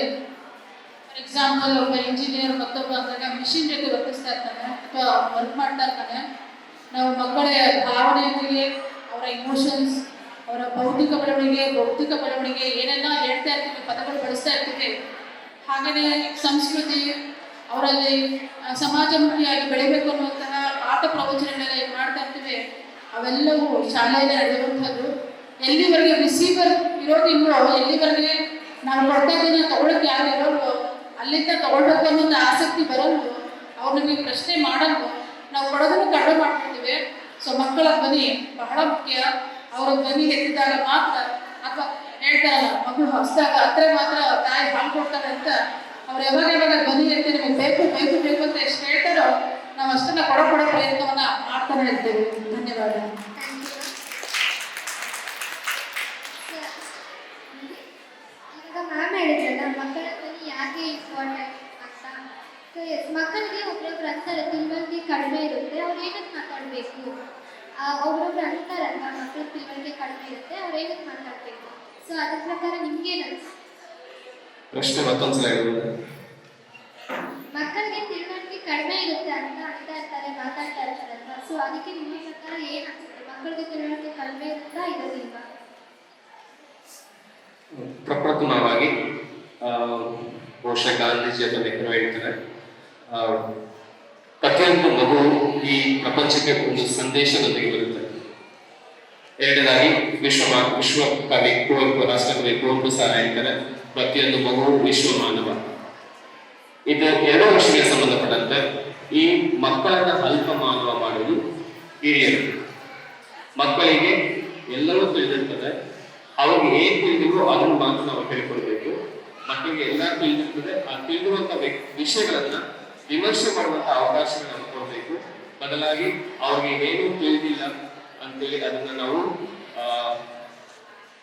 H: ಫಾರ್ ಎಕ್ಸಾಂಪಲ್ ಒಬ್ಬ ಇಂಜಿನಿಯರ್ ಮತ್ತೊಬ್ಬ ಅಂದಾಗ ಮಿಷಿನ್ ಜೊತೆ ವರ್ತಿಸ್ತಾ ಇರ್ತಾನೆ ಅಥವಾ ವರ್ಕ್ ಮಾಡ್ತಾ ಇರ್ತಾನೆ. ನಾವು ಮಕ್ಕಳ ಭಾವನೆಗಳಿಗೆ, ಅವರ ಇಮೋಷನ್ಸ್, ಅವರ ಭೌತಿಕ ಬೆಳವಣಿಗೆ ಏನೆಲ್ಲ ಹೇಳ್ತಾ ಇರ್ತೀವಿ, ಪದಗಳು ಬಳಸ್ತಾ ಇರ್ತೀವಿ. ಹಾಗೆಯೇ ಸಂಸ್ಕೃತಿ, ಅವರಲ್ಲಿ ಸಮಾಜಮುಖಿಯಾಗಿ ಬೆಳಿಬೇಕು ಅನ್ನುವಂತಹ ಪಾಠ ಪ್ರವಚನಗಳೆಲ್ಲ ಏನು ಮಾಡ್ತಾ ಇರ್ತೀವಿ, ಅವೆಲ್ಲವೂ ಶಾಲೆಯಲ್ಲಿ ನಡೆಯುವಂಥದ್ದು. ಎಲ್ಲಿವರೆಗೆ ರಿಸೀವರ್ ಇರೋದಿಲ್ವೋ, ಎಲ್ಲಿವರೆಗೆ ನಾವು ಕೊಡ್ತಾ ಇದ್ದೀನ ತಗೊಳಕ್ಕೆ ಯಾರು ಇರೋಲ್ವೋ ಅಲ್ಲಿಂದ ತಗೊಳ್ಬೇಕು ಅನ್ನೋದು ಆಸಕ್ತಿ ಬರಲ್ವೋ, ಅವ್ರು ನಮಗೆ ಪ್ರಶ್ನೆ ಮಾಡಲ್ವೋ, ನಾವು ಕೊಡೋದನ್ನು ಕಡಿಮೆ ಮಾಡ್ಕೊತೀವಿ. ಸೊ ಮಕ್ಕಳ ಧ್ವನಿ ಬಹಳ ಮುಖ್ಯ. ಅವರ ಧ್ವನಿ ಎತ್ತಿದಾಗ ಮಾತ್ರ, ಅಥವಾ ಹೇಳ್ತಾರಲ್ಲ ಮಕ್ಕಳು ಹೊಸದಾಗ ಹತ್ರ ಮಾತ್ರ ತಾಯಿ ಹಾಲು ಕೊಡ್ತಾರೆ ಅಂತ, ಅವ್ರು ಯಾವಾಗ ಧ್ವನಿ ಎತ್ತಿ ನಮಗೆ ಬೇಕು ಅಂತ ಎಷ್ಟು ಹೇಳ್ತಾರೋ ನಾವು ಅಷ್ಟನ್ನ ಕೊಡೋ ಪ್ರಯತ್ನವನ್ನ ಮಾಡ್ತಾನೆ ಇರ್ತೇವೆ. ಧನ್ಯವಾದ.
B: ಇವಾಗ ಮ್ಯಾಮ್ ಹೇಳಿದ್ರಲ್ಲ ಮಕ್ಕಳ ಧ್ವನಿ ಯಾಕೆ ಇಂಪಾರ್ಟೆಂಟ್ ಅಂತ. ಸೊ ಮಕ್ಕಳಿಗೆ ಒಬ್ಬೊಬ್ರು ಅಂತಾರೆ ತಿಳುವಳಿಕೆ ಕಡಿಮೆ ಇರುತ್ತೆ, ಅವ್ರು ಏನಕ್ಕೆ ಮಾತಾಡಬೇಕು, ಒಬ್ಬೊಬ್ರು ಅಂತಾರಲ್ವ ಮಕ್ಕಳ ತಿಳುವಳಿಕೆ ಕಡಿಮೆ ಇರುತ್ತೆ ಅವ್ರು ಏನಕ್ಕೆ ಮಾತಾಡಬೇಕು. ಸೊ ಅದ್ರ ಪ್ರಕಾರ ನಿಮ್ಗೇನು ಅನ್ಸುತ್ತೆ?
I: ಪ್ರಶ್ನೆ ಮತ್ತೊಂದ್ಸಲ ಹೇಳಿದ್ರೆ
B: ಮಕ್ಕಳಿಗೆ ತಿಳುವಳಿಕೆ ಕಡಿಮೆ ಇರುತ್ತೆ ಅಂತ ಇರ್ತಾರೆ, ಮಾತಾಡ್ತಾ ಇರ್ತಾರಲ್ವ. ಸೊ ಅದಕ್ಕೆ ನಿಮ್ಮ ಪ್ರಕಾರ ಏನು ಅನ್ಸುತ್ತೆ? ಮಕ್ಕಳಿಗೆ ತಿಳುವಳಿಕೆ ಕಡಿಮೆ ಇರುತ್ತಾ ಇರೋದಿಲ್ವಾ?
I: ಪ್ರಪ್ರಥಮವಾಗಿ ಬಹುಶಃ ಗಾಂಧೀಜಿ ಅಥವಾ ನೆಹರು ಹೇಳ್ತಾರೆ, ಪ್ರತಿಯೊಂದು ಮಗು ಈ ಪ್ರಪಂಚಕ್ಕೆ ಒಂದು ಸಂದೇಶದೊಂದಿಗೆ ಬರುತ್ತೆ. ಎರಡನೇದಾಗಿ ವಿಶ್ವಕವಿ ಕುವೆಂಪು, ರಾಷ್ಟ್ರಕವಿ ಕುವೆಂಪು ಸಹ ಹೇಳ್ತಾರೆ, ಪ್ರತಿಯೊಂದು ಮಗು ವಿಶ್ವ ಮಾನವ. ಇದು 2 ವರ್ಷಕ್ಕೆ ಸಂಬಂಧಪಟ್ಟಂತೆ ಈ ಮಕ್ಕಳನ್ನ ಅಲ್ಪ ಮಾನವ ಮಾಡುವುದು ಹಿರಿಯರು. ಮಕ್ಕಳಿಗೆ ಎಲ್ಲವೂ ತಿಳಿದಿರ್ತದೆ, ಅವ್ರಿಗೆ ಏನ್ ತಿಳಿದಿರೋ ಅದನ್ನು ಮಾತ್ರ ನಾವು ಹೇಳ್ಕೊಡ್ಬೇಕು. ಮಕ್ಕಳಿಗೆ ಎಲ್ಲ ತಿಳಿದಿರ್ತದೆ, ಆ ತಿಳಿದಿರುವಂತ ವಿಷಯಗಳನ್ನ ವಿಮರ್ಶೆ ಮಾಡುವಂತ ಅವಕಾಶಗಳನ್ನು ಕೊಡಬೇಕು. ಬದಲಾಗಿ ಅವ್ರಿಗೆ ಏನು ತಿಳಿದಿಲ್ಲ ಅಂತೇಳಿ ಅದನ್ನ ನಾವು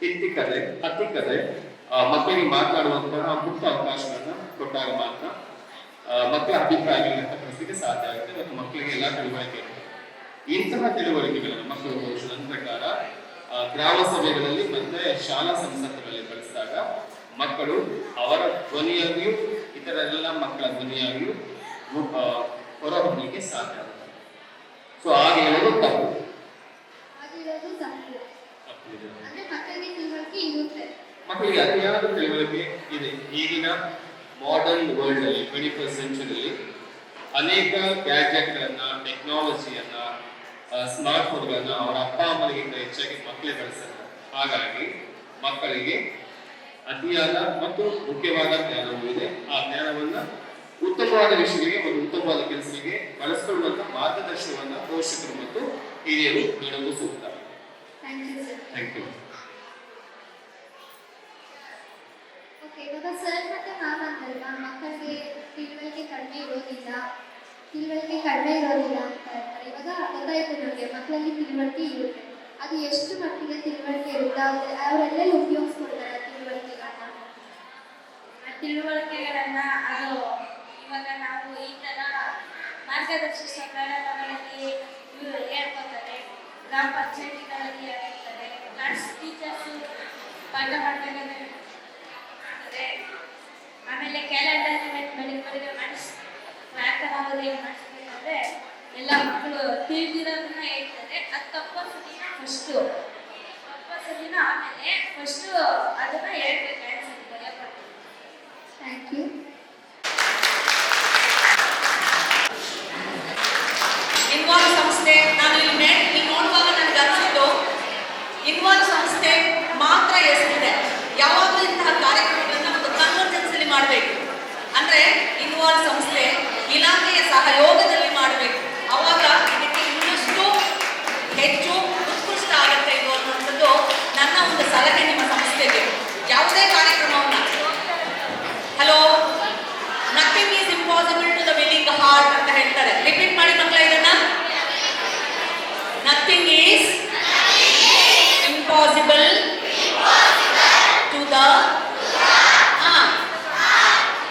I: ಹತ್ತಿಕ್ಕದೆ ಮಕ್ಕಳಿಗೆ ಮಾತನಾಡುವಂತಹ ಮುಕ್ತ ಅವಕಾಶಗಳನ್ನ ಕೊಟ್ಟಾಗ ಮಾತ್ರ ಮಕ್ಕಳ ಅಭಿಪ್ರಾಯಗಳನ್ನ ವ್ಯಕ್ತಪಡಿಸಲಿಕ್ಕೆ ಸಾಧ್ಯ ಆಗುತ್ತೆ ಮತ್ತು ಮಕ್ಕಳಿಗೆ ಎಲ್ಲ ತಿಳುವಳಿಕೆ ಇರುತ್ತೆ. ಇಂತಹ ತಿಳುವಳಿಕೆಗಳನ್ನು ಮಕ್ಕಳು ನನ್ನ ಪ್ರಕಾರ ಗ್ರಾಮ ಸಭೆಗಳಲ್ಲಿ ಮತ್ತೆ ಶಾಲಾ ಸಂಸತ್ತುಗಳಲ್ಲಿ ಬಳಸಿದಾಗ ಮಕ್ಕಳು ಅವರ ಧ್ವನಿಯಾಗಿಯೂ ಇತರ ಎಲ್ಲ ಮಕ್ಕಳ ಧ್ವನಿಯಾಗಿಯೂ ಹೊರಹೊಮ್ಮಲಿಕ್ಕೆ ಸಾಧ್ಯ ಆಗುತ್ತೆ. ಸೊ ಹಾಗೆ ಹೇಳೋದು ತಪ್ಪು.
B: ಅಂದ್ರೆ ಮಕ್ಕಳಿಗೆ ತಿಳುವಳಿಕೆ ಇರುತ್ತೆ,
I: ಮಕ್ಕಳಿಗೆ ಅತಿಯಾದ ತಿಳುವಳಿಕೆ ಇದೆ. ಈಗಿನ ಮಾಡರ್ನ್ ವರ್ಲ್ಡ್ ಅಲ್ಲಿ 21st ಸೆಂಚುರಿಯಲ್ಲಿ ಅನೇಕ ಗ್ಯಾಜೆಟ್ಗಳನ್ನ, ಟೆಕ್ನಾಲಜಿಯನ್ನ, ಸ್ಮಾರ್ಟ್ ಫೋನ್ಗಳನ್ನ ಅವರ ಅಪ್ಪ ಅಮ್ಮನಿಗಿಂತ ಹೆಚ್ಚಾಗಿ ಮಕ್ಕಳೇ ಬಳಸ್ತಾರೆ. ಹಾಗಾಗಿ ಮಕ್ಕಳಿಗೆ ಅತಿಯಾದ ಮತ್ತು ಮುಖ್ಯವಾದ ಜ್ಞಾನವೂ ಇದೆ. ಆ ಜ್ಞಾನವನ್ನ ಉತ್ತಮವಾದ ವಿಷಯಗಳಿಗೆ ಒಂದು ಉತ್ತಮವಾದ ಕೆಲಸಗಳಿಗೆ ಬಳಸಿಕೊಳ್ಳುವಂತ ಮಾರ್ಗದರ್ಶನವನ್ನ ಪೋಷಕರು ಮತ್ತು ಹಿರಿಯರು ನೀಡಲು ಸೂಕ್ತ. Thank you.
B: ಓಕೆ, ಇವಾಗ ಸರ್ ಮತ್ತೆ ಮ್ಯಾಮ್ ಅಂತಲ್ವಾ ಮಕ್ಕಳಿಗೆ ತಿಳುವಳಿಕೆ ಕಡಿಮೆ ಇರೋದಿಲ್ಲ ಅಂತ ಹೇಳ್ತಾರೆ. ಇವಾಗ ಗೊತ್ತಾಯ್ತು ನಮಗೆ ಮಕ್ಕಳಲ್ಲಿ ತಿಳುವಳಿಕೆ ಇರುತ್ತೆ, ಅದು ಎಷ್ಟು ಮಟ್ಟಿಗೆ ತಿಳುವಳಿಕೆ ಇರುತ್ತೆ, ಅವರೆಲ್ಲೆಲ್ಲಿ ಉಪಯೋಗಿಸ್ಕೊಳ್ತಾರೆ
G: ತಿಳುವಳಿಕೆಗಳನ್ನ? ಅದು ಇವಾಗ ನಾವು ಈ ಥರ ಮಾರ್ಗದರ್ಶಿ ಸಮ್ಮೇಳನಗಳಲ್ಲಿ ಇವರು ಹೇಳ್ಕೊತಾರೆ, ಗ್ರಾಮ ಪಂಚಾಯತಿಗಳಲ್ಲಿ ಹೇಳ್ತಾರೆ, ಕ್ಲಾಸ್ ಟೀಚರ್ಸು ಪಾಠ ಮಾಡಬೇಕಾದ್ರೆ ಮಾಡ್ತಾರೆ. ಆಮೇಲೆ ಕ್ಯಾಲೆಂಡರ್ ಬೆಳಿಗ್ಗೆ ವ್ಯಾಕರಣ ಆಗೋದು ಮಾಡಿಸ್ಬೇಕಾದ್ರೆ ಎಲ್ಲ ಮಕ್ಕಳು ತಿಳಿದಿರೋದನ್ನ ಹೇಳ್ತಾರೆ. ಅದು ತಪ್ಪಸದಿನ ಆಮೇಲೆ ಫಸ್ಟು ಅದನ್ನ ಹೇಳ್ಬೇಕು ಆನ್ಸರ್ ಭಯಪಟ್ಟು.
B: Thank you.
J: ಇನ್ವಾಲ್ವ್ ಸಂಸ್ಥೆ, ನಾನು ಇಲ್ಲಿ ನೋಡುವಾಗ ನನಗೆ ಅನಿಸಿದ್ದು ಇನ್ವಾಲ್ವ್ ಸಂಸ್ಥೆ ಮಾತ್ರ ಹೆಸರಿದೆ. ಯಾವಾಗಲೂ ಇಂತಹ ಕಾರ್ಯಕ್ರಮಗಳನ್ನ ಒಂದು ಕನ್ವರ್ಜೆನ್ಸಲ್ಲಿ ಮಾಡಬೇಕು. ಅಂದರೆ ಇನ್ವಾಲ್ವ್ ಸಂಸ್ಥೆ ಇಲಾಖೆಯ ಸಹಯೋಗದಲ್ಲಿ ಮಾಡಬೇಕು. ಅವಾಗ ಇದಕ್ಕೆ ಇನ್ನಷ್ಟು ಹೆಚ್ಚು ಉತ್ಕೃಷ್ಟ ಆಗುತ್ತೆ ಇದು ಅನ್ನುವಂಥದ್ದು ನನ್ನ ಒಂದು ಸಲಹೆ ನಿಮ್ಮ ಸಂಸ್ಥೆಗೆ. ಯಾವುದೇ ಕಾರ್ಯಕ್ರಮವನ್ನು hello nothing is impossible to the willing heart ಅಂತ ಹೇಳ್ತಾರೆ. ರಿಪೀಟ್ ಮಾಡಿ ಮಕ್ಕಳ ಇದನ್ನ. Nothing is impossible to the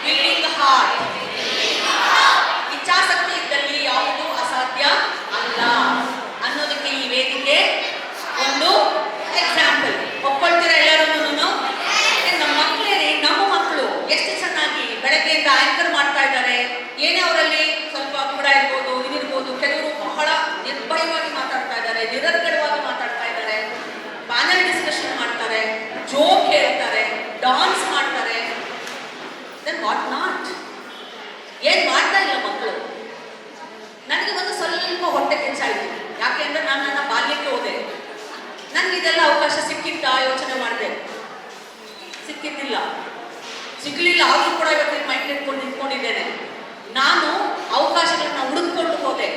J: willing heart. ಇಚ್ಛಾಶಕ್ತಿ ಇದ್ದಲ್ಲಿ ಯಾವುದೂ ಅಸಾಧ್ಯ ಅಲ್ಲ ಅನ್ನೋದಕ್ಕೆ ಈ ವೇದಿಕೆ ಒಂದು ಎಕ್ಸಾಂಪಲ್. ಒಪ್ಕೊಳ್ತೀರಾ ಎಲ್ಲರೂ? ನಮ್ಮ ಮಕ್ಕಳೇ, ನಮ್ಮ ಮಕ್ಕಳು ಎಷ್ಟು ಚೆನ್ನಾಗಿ ಬೆಳಗ್ಗೆಯಿಂದ ಆಂಕರ್ ಮಾಡ್ತಾ ಇದ್ದಾರೆ. ಏನೇ ಅವರಲ್ಲಿ ಸ್ವಲ್ಪ ಕೂಡ ಇರ್ಬೋದು, ಇದಿರ್ಬೋದು, ಕೆಲವರು ಬಹಳ ನಿರ್ಭಯವಾಗಿ ಮಾತಾಡ್ತಾ ಇದ್ದಾರೆ, ನಿರರ್ಗಳವಾಗಿ ಮಾತಾಡ್ತಾ ಇದ್ದಾರೆ, ಪ್ಯಾನಲ್ ಡಿಸ್ಕಷನ್ ಮಾಡ್ತಾರೆ, ಜೋಕ್ ಹೇಳ್ತಾರೆ, ಡಾನ್ಸ್ ಮಾಡ್ತಾರೆ. Then what not? ಏನ್ ಮಾಡ್ತಾ ಇಲ್ಲ ಮಕ್ಕಳು? ನನಗೆ ಒಂದು ಸ್ವಲ್ಪ ಹೊಟ್ಟೆ ಕೆಂಚಾಯಿತು. ಯಾಕೆ ಅಂದ್ರೆ ನಾನು ನನ್ನ ಬಾಲ್ಯಕ್ಕೆ ಹೋದೆ. ನನಗೆ ಇದೆಲ್ಲ ಅವಕಾಶ ಸಿಕ್ಕಿದ್ದ ಯೋಚನೆ ಮಾಡಿದೆ, ಸಿಗ್ಲಿಲ್ಲ. ಆದರೂ ಕೂಡ ಇವತ್ತು ಮೈಂಡ್ ನಿಂತ್ಕೊಂಡಿದ್ದೇನೆ. ನಾನು ಅವಕಾಶಗಳನ್ನ ಹುಡುಕಿಕೊಂಡು ಹೋದೆ.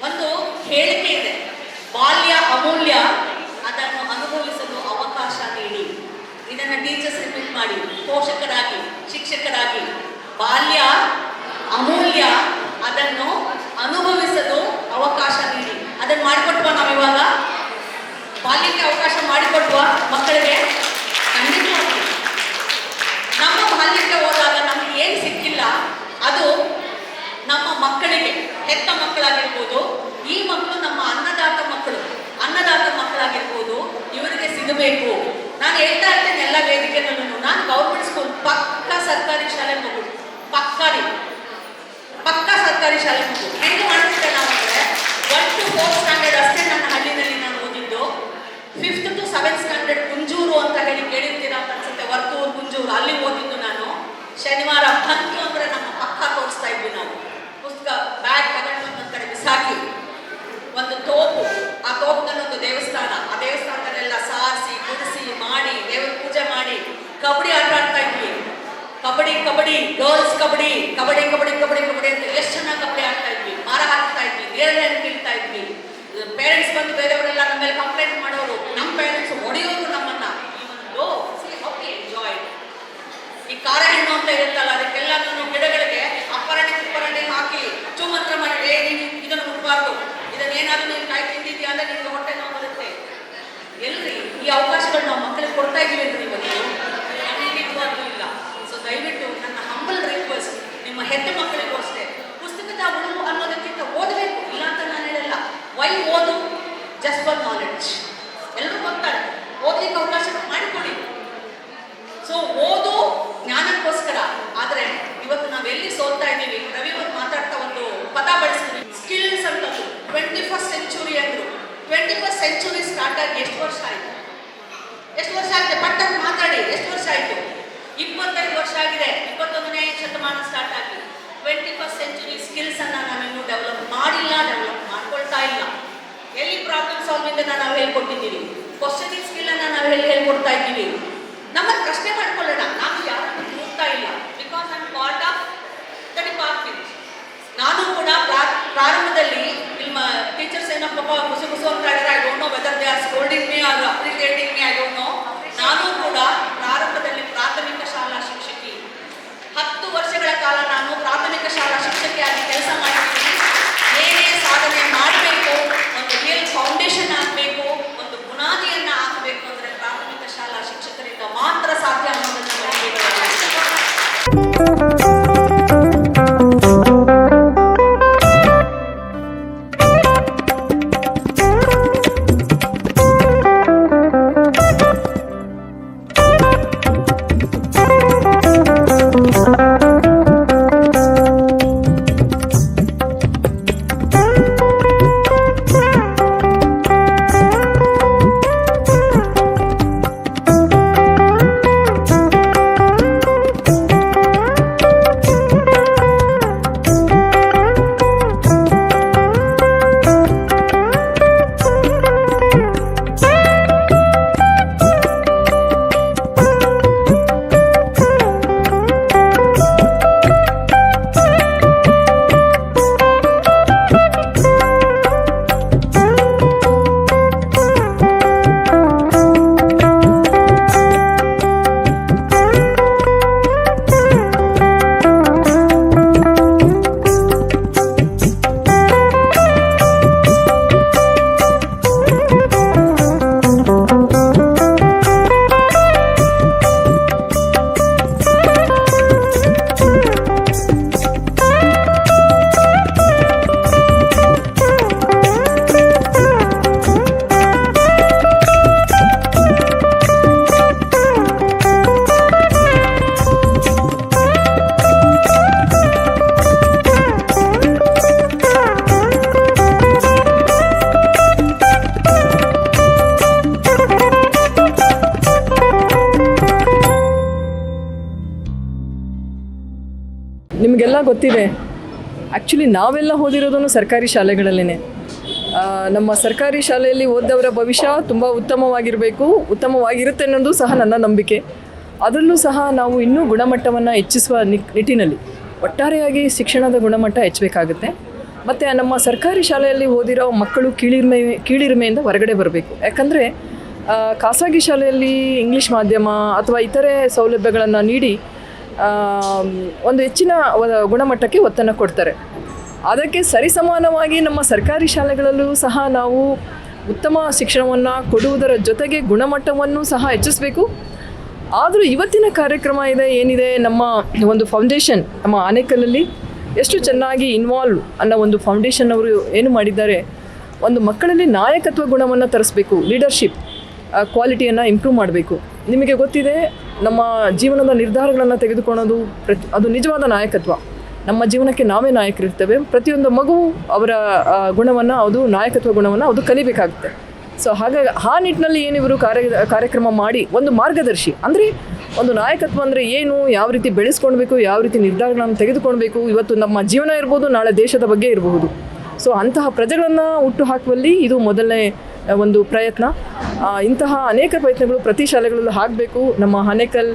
J: ಒಂದು ಹೇಳಿಕೆ ಇದೆ, ಬಾಲ್ಯ ಅಮೂಲ್ಯ, ಅದನ್ನು ಅನುಭವಿಸಲು ಅವಕಾಶ ನೀಡಿ. ಇದನ್ನು ಟೀಚರ್ಸ್ ರಿಪೀಟ್ ಮಾಡಿ, ಪೋಷಕರಾಗಿ, ಶಿಕ್ಷಕರಾಗಿ. ಬಾಲ್ಯ ಅಮೂಲ್ಯ, ಅದನ್ನು ಅನುಭವಿಸಲು ಅವಕಾಶ ನೀಡಿ. ಅದನ್ನು ಮಾಡಿಕೊಟ್ವಾ ನಾವಿವಾಗ? ಬಾಲ್ಯಕ್ಕೆ ಅವಕಾಶ ಮಾಡಿಕೊಟ್ವಾ ಮಕ್ಕಳಿಗೆ? ಖಂಡಿತವಾಗಿ. ನಮ್ಮ ಬಾಲ್ಯಕ್ಕೆ ಹೋದಾಗ ನಮ್ಗೆ ಏನು ಸಿಕ್ಕಿಲ್ಲ ಅದು ನಮ್ಮ ಮಕ್ಕಳಿಗೆ, ಹೆತ್ತ ಮಕ್ಕಳಾಗಿರ್ಬೋದು, ಈ ಮಕ್ಕಳು ನಮ್ಮ ಅನ್ನದಾತ ಮಕ್ಕಳು. ಶನಿವಾರ ಬಂತು ಅಂದರೆ ನಮ್ಮ ಪಕ್ಕ ತೋರಿಸ್ತಾ ಇದ್ವಿ ನಾವು. ಪುಸ್ತಕ ಬ್ಯಾಗ್ ತಗೊಂಡು ಒಂದೊಂದು ಕಡೆ ಬಿಸಾಕಿ ಒಂದು ತೋಪು, ಆ ತೋಪದಲ್ಲಿ ಒಂದು ದೇವಸ್ಥಾನ, ಆ ದೇವಸ್ಥಾನದಲ್ಲೆಲ್ಲ ಸಾರಿಸಿ ಗುಡಿಸಿ ಮಾಡಿ ದೇವರ ಪೂಜೆ ಮಾಡಿ ಕಬಡ್ಡಿ ಆಟ ಆಡ್ತಾ ಇದ್ವಿ. ಕಬಡ್ಡಿ ಗರ್ಲ್ಸ್ ಕಬಡ್ಡಿ ಅಂತ ಎಷ್ಟು ಚೆನ್ನಾಗಿ ಕಬಡ್ಡಿ ಆಡ್ತಾ ಇದ್ವಿ. ಮಾರ ಹಾಕ್ತಾ ಇದ್ವಿ, ನೀರಲ್ಲಿ ಬೀಳ್ತಾ ಇದ್ವಿ. ಪೇರೆಂಟ್ಸ್ ಬಂದು ಬೇರೆಯವರೆಲ್ಲ ನಮ್ಮ ಮೇಲೆ ಕಂಪ್ಲೇಂಟ್ ಮಾಡೋರು, ನಮ್ಮ ಪೇರೆಂಟ್ಸ್ ಹೊಡೆಯೋರು ನಮ್ಮನ್ನ. ಎಂಜಾಯ್. ಈ ಕಾರ ಹಣ್ಣು ಅಂತ ಇರುತ್ತಲ್ಲ, ಅದಕ್ಕೆಲ್ಲ ಗಿಡಗಳಿಗೆ ಅಪರಣಿ ಹಾಕಿ ಚುಮಂತ್ರ ಮಾಡಿ ನೀನು ಇದನ್ನು ಮುಟ್ಬಾರ್ದು, ಇದನ್ನೇನಾದ್ರೂ ನೀನು ಕಾಯಿ ತಿಂದಿದ್ಯಾ ಅಂದ್ರೆ ನಿಮ್ಗೆ ಹೊಟ್ಟೆ ನೋವು ಬರುತ್ತೆ. ಎಲ್ರಿ ಈ ಅವಕಾಶಗಳು ನಾವು ಮಕ್ಕಳಿಗೆ ಕೊಡ್ತಾ ಇದೀವಿ ಅಂತ ಇವತ್ತು ಖಂಡಿತವಾಗ್ಲೂ ಇಲ್ಲ. ಸೊ ದಯವಿಟ್ಟು ನನ್ನ ಹಂಬಲ್ ರಿಕ್ವೆಸ್ಟ್, ನಿಮ್ಮ ಹೆತ್ತ ಮಕ್ಕಳಿಗೂ ಅಷ್ಟೇ, ಪುಸ್ತಕದ ಉಳುವು ಅನ್ನೋದಕ್ಕಿಂತ ಓದಬೇಕು, ಇಲ್ಲ ಅಂತ ನಾನು ಹೇಳಲ್ಲ. ವೈ ಓದು? Just for knowledge. ಎಲ್ಲರೂ ಓದ್ತಾರೆ, ಓದ್ಲಿಕ್ಕೆ ಅವಕಾಶ ಮಾಡಿಕೊಡಿ. ಸೊ ಓದು ಜ್ಞಾನಕ್ಕೋಸ್ಕರ. ಆದರೆ ಇವತ್ತು ನಾವೆಲ್ಲಿ ಸೋಲ್ತಾ ಇದ್ದೀವಿ? ರವಿ ಒಂದು ಮಾತಾಡ್ತಾ ಒಂದು ಪದ ಬಳಸ್ತೀವಿ, ಸ್ಕಿಲ್ಸ್ ಅಂತದ್ದು. 21st ಸೆಂಚುರಿ ಅಂದ್ರು. 21st ಸೆಂಚುರಿ ಸ್ಟಾರ್ಟ್ ಆಗಿ ಎಷ್ಟು ವರ್ಷ ಆಯಿತು? ಪಟ್ಟಕ್ಕೆ ಮಾತಾಡಿ, ಎಷ್ಟು ವರ್ಷ ಆಯಿತು? 25 ವರ್ಷ ಆಗಿದೆ. 21ನೇ ಶತಮಾನ ಸ್ಟಾರ್ಟ್ ಆಗಿ 21st ಸೆಂಚುರಿ ಸ್ಕಿಲ್ಸ್ ಅನ್ನ ನಾವಿನ್ನೂ ಡೆವಲಪ್ ಮಾಡಿಲ್ಲ, ಡೆವಲಪ್ ಮಾಡ್ಕೊಳ್ತಾ ಇಲ್ಲ. ಎಲ್ಲಿ ಪ್ರಾಬ್ಲಮ್ ಸಾಲ್ವಿಂಗ್ ಅನ್ನ ನಾವು ಹೇಳ್ಕೊಟ್ಟಿದ್ದೀವಿ, ಕ್ವಶನಿಂಗ್ ಸ್ಕಿಲ್ ಅನ್ನ ನಾವು ಹೇಳ್ಕೊಡ್ತಾ ಇದ್ದೀವಿ. ನಮ್ಮ ಪ್ರಶ್ನೆ ಮಾಡ್ಕೊಳ್ಳೋಣ, ನಾವು ಯಾರನ್ನು ನೋಡ್ತಾ ಇಲ್ಲ. Because I am part of the department. ನಾನು ಕೂಡ ಪ್ರಾರಂಭದಲ್ಲಿ ನಿಮ್ಮ ಟೀಚರ್ಸ್ ಏನೋ ಪಾಪ ಮುಸು ಅಂತ ಇದ್ದಾರೆ. I don't know whether they are scolding me or appreciating me, I don't know. ನಾನು ಕೂಡ ಪ್ರಾರಂಭದಲ್ಲಿ ಪ್ರಾಥಮಿಕ ಶಾಲಾ ಶಿಕ್ಷಕಿ. 10 ವರ್ಷಗಳ ಕಾಲ ನಾನು ಪ್ರಾಥಮಿಕ ಶಾಲಾ ಶಿಕ್ಷಕಿಯಾಗಿ ಕೆಲಸ ಮಾಡಿದ್ದೀನಿ. ಏನೇ ಸಾಧನೆ ಮಾಡಬೇಕು, ಒಂದು ರಿಯಲ್ ಫೌಂಡೇಶನ್ ಆಗಬೇಕು, ಒಂದು ಬುನಾದಿಯನ್ನು ಹಾಕಬೇಕು ಅಂದರೆ ಪ್ರಾಥಮಿಕ ಶಾಲಾ ಶಿಕ್ಷಕರಿಂದ ಮಾತ್ರ ಸಾಧ್ಯ ಅನ್ನೋದನ್ನು
K: ನಿಮಗೆಲ್ಲ ಗೊತ್ತಿದೆ, ಆ್ಯಕ್ಚುಲಿ ನಾವೆಲ್ಲ ಓದಿರೋದನ್ನು ಸರ್ಕಾರಿ ಶಾಲೆಗಳಲ್ಲೇ. ನಮ್ಮ ಸರ್ಕಾರಿ ಶಾಲೆಯಲ್ಲಿ ಓದದವರ ಭವಿಷ್ಯ ತುಂಬ ಉತ್ತಮವಾಗಿರುತ್ತೆ ಅನ್ನೋದು ಸಹ ನನ್ನ ನಂಬಿಕೆ. ಅದರಲ್ಲೂ ಸಹ ನಾವು ಇನ್ನೂ ಗುಣಮಟ್ಟವನ್ನು ಹೆಚ್ಚಿಸುವ ನಿಟ್ಟಿನಲ್ಲಿ ಒಟ್ಟಾರೆಯಾಗಿ ಶಿಕ್ಷಣದ ಗುಣಮಟ್ಟ ಹೆಚ್ಚಬೇಕಾಗುತ್ತೆ. ಮತ್ತು ನಮ್ಮ ಸರ್ಕಾರಿ ಶಾಲೆಯಲ್ಲಿ ಓದಿರೋ ಮಕ್ಕಳು ಕೀಳಿರಿಮೆಯಿಂದ ಹೊರಗಡೆ ಬರಬೇಕು. ಯಾಕಂದರೆ ಖಾಸಗಿ ಶಾಲೆಯಲ್ಲಿ ಇಂಗ್ಲೀಷ್ ಮಾಧ್ಯಮ ಅಥವಾ ಇತರೆ ಸೌಲಭ್ಯಗಳನ್ನು ನೀಡಿ ಒಂದು ಹೆಚ್ಚಿನ ಗುಣಮಟ್ಟಕ್ಕೆ ಒತ್ತನ್ನು ಕೊಡ್ತಾರೆ. ಅದಕ್ಕೆ ಸರಿಸಮಾನವಾಗಿ ನಮ್ಮ ಸರ್ಕಾರಿ ಶಾಲೆಗಳಲ್ಲೂ ಸಹ ನಾವು ಉತ್ತಮ ಶಿಕ್ಷಣವನ್ನು ಕೊಡುವುದರ ಜೊತೆಗೆ ಗುಣಮಟ್ಟವನ್ನು ಸಹ ಹೆಚ್ಚಿಸಬೇಕು. ಆದರೂ ಇವತ್ತಿನ ಕಾರ್ಯಕ್ರಮ ಏನಿದೆ ನಮ್ಮ ಒಂದು ಫೌಂಡೇಶನ್ ನಮ್ಮ ಆನೇಕಲ್ಲಲ್ಲಿ ಎಷ್ಟು ಚೆನ್ನಾಗಿ ಇನ್ವಾಲ್ವ್ ಅನ್ನೋ ಒಂದು ಫೌಂಡೇಶನ್ ಅವರು ಏನು ಮಾಡಿದ್ದಾರೆ, ಒಂದು ಮಕ್ಕಳಲ್ಲಿ ನಾಯಕತ್ವ ಗುಣವನ್ನು ತರಿಸ್ಬೇಕು, ಲೀಡರ್ಶಿಪ್ ಕ್ವಾಲಿಟಿಯನ್ನು ಇಂಪ್ರೂವ್ ಮಾಡಬೇಕು. ನಿಮಗೆ ಗೊತ್ತಿದೆ, ನಮ್ಮ ಜೀವನದ ನಿರ್ಧಾರಗಳನ್ನು ತೆಗೆದುಕೊಳ್ಳೋದು ಅದು ನಿಜವಾದ ನಾಯಕತ್ವ. ನಮ್ಮ ಜೀವನಕ್ಕೆ ನಾವೇ ನಾಯಕರಿರ್ತೇವೆ. ಪ್ರತಿಯೊಂದು ಮಗು ಅವರ ಗುಣವನ್ನು ನಾಯಕತ್ವ ಗುಣವನ್ನು ಅದು ಕಲಿಬೇಕಾಗುತ್ತೆ. ಸೊ ಹಾಗಾಗಿ ಆ ನಿಟ್ಟಿನಲ್ಲಿ ಏನಿವರು ಕಾರ್ಯಕ್ರಮ ಮಾಡಿ ಒಂದು ಮಾರ್ಗದರ್ಶಿ ಅಂದರೆ ಒಂದು ನಾಯಕತ್ವ ಅಂದರೆ ಏನು, ಯಾವ ರೀತಿ ಬೆಳೆಸ್ಕೊಳ್ಬೇಕು, ಯಾವ ರೀತಿ ನಿರ್ಧಾರಗಳನ್ನು ತೆಗೆದುಕೊಳ್ಬೇಕು, ಇವತ್ತು ನಮ್ಮ ಜೀವನ ಇರ್ಬೋದು, ನಾಳೆ ದೇಶದ ಬಗ್ಗೆ ಇರಬಹುದು. ಸೊ ಅಂತಹ ಪ್ರಜೆಗಳನ್ನು ಹುಟ್ಟು ಹಾಕುವಲ್ಲಿ ಇದು ಮೊದಲನೇ ಒಂದು ಪ್ರಯತ್ನ. ಇಂತಹ ಅನೇಕ ಪ್ರಯತ್ನಗಳು ಪ್ರತಿ ಶಾಲೆಗಳಲ್ಲೂ ಆಗಬೇಕು. ನಮ್ಮ ಆನೇಕಲ್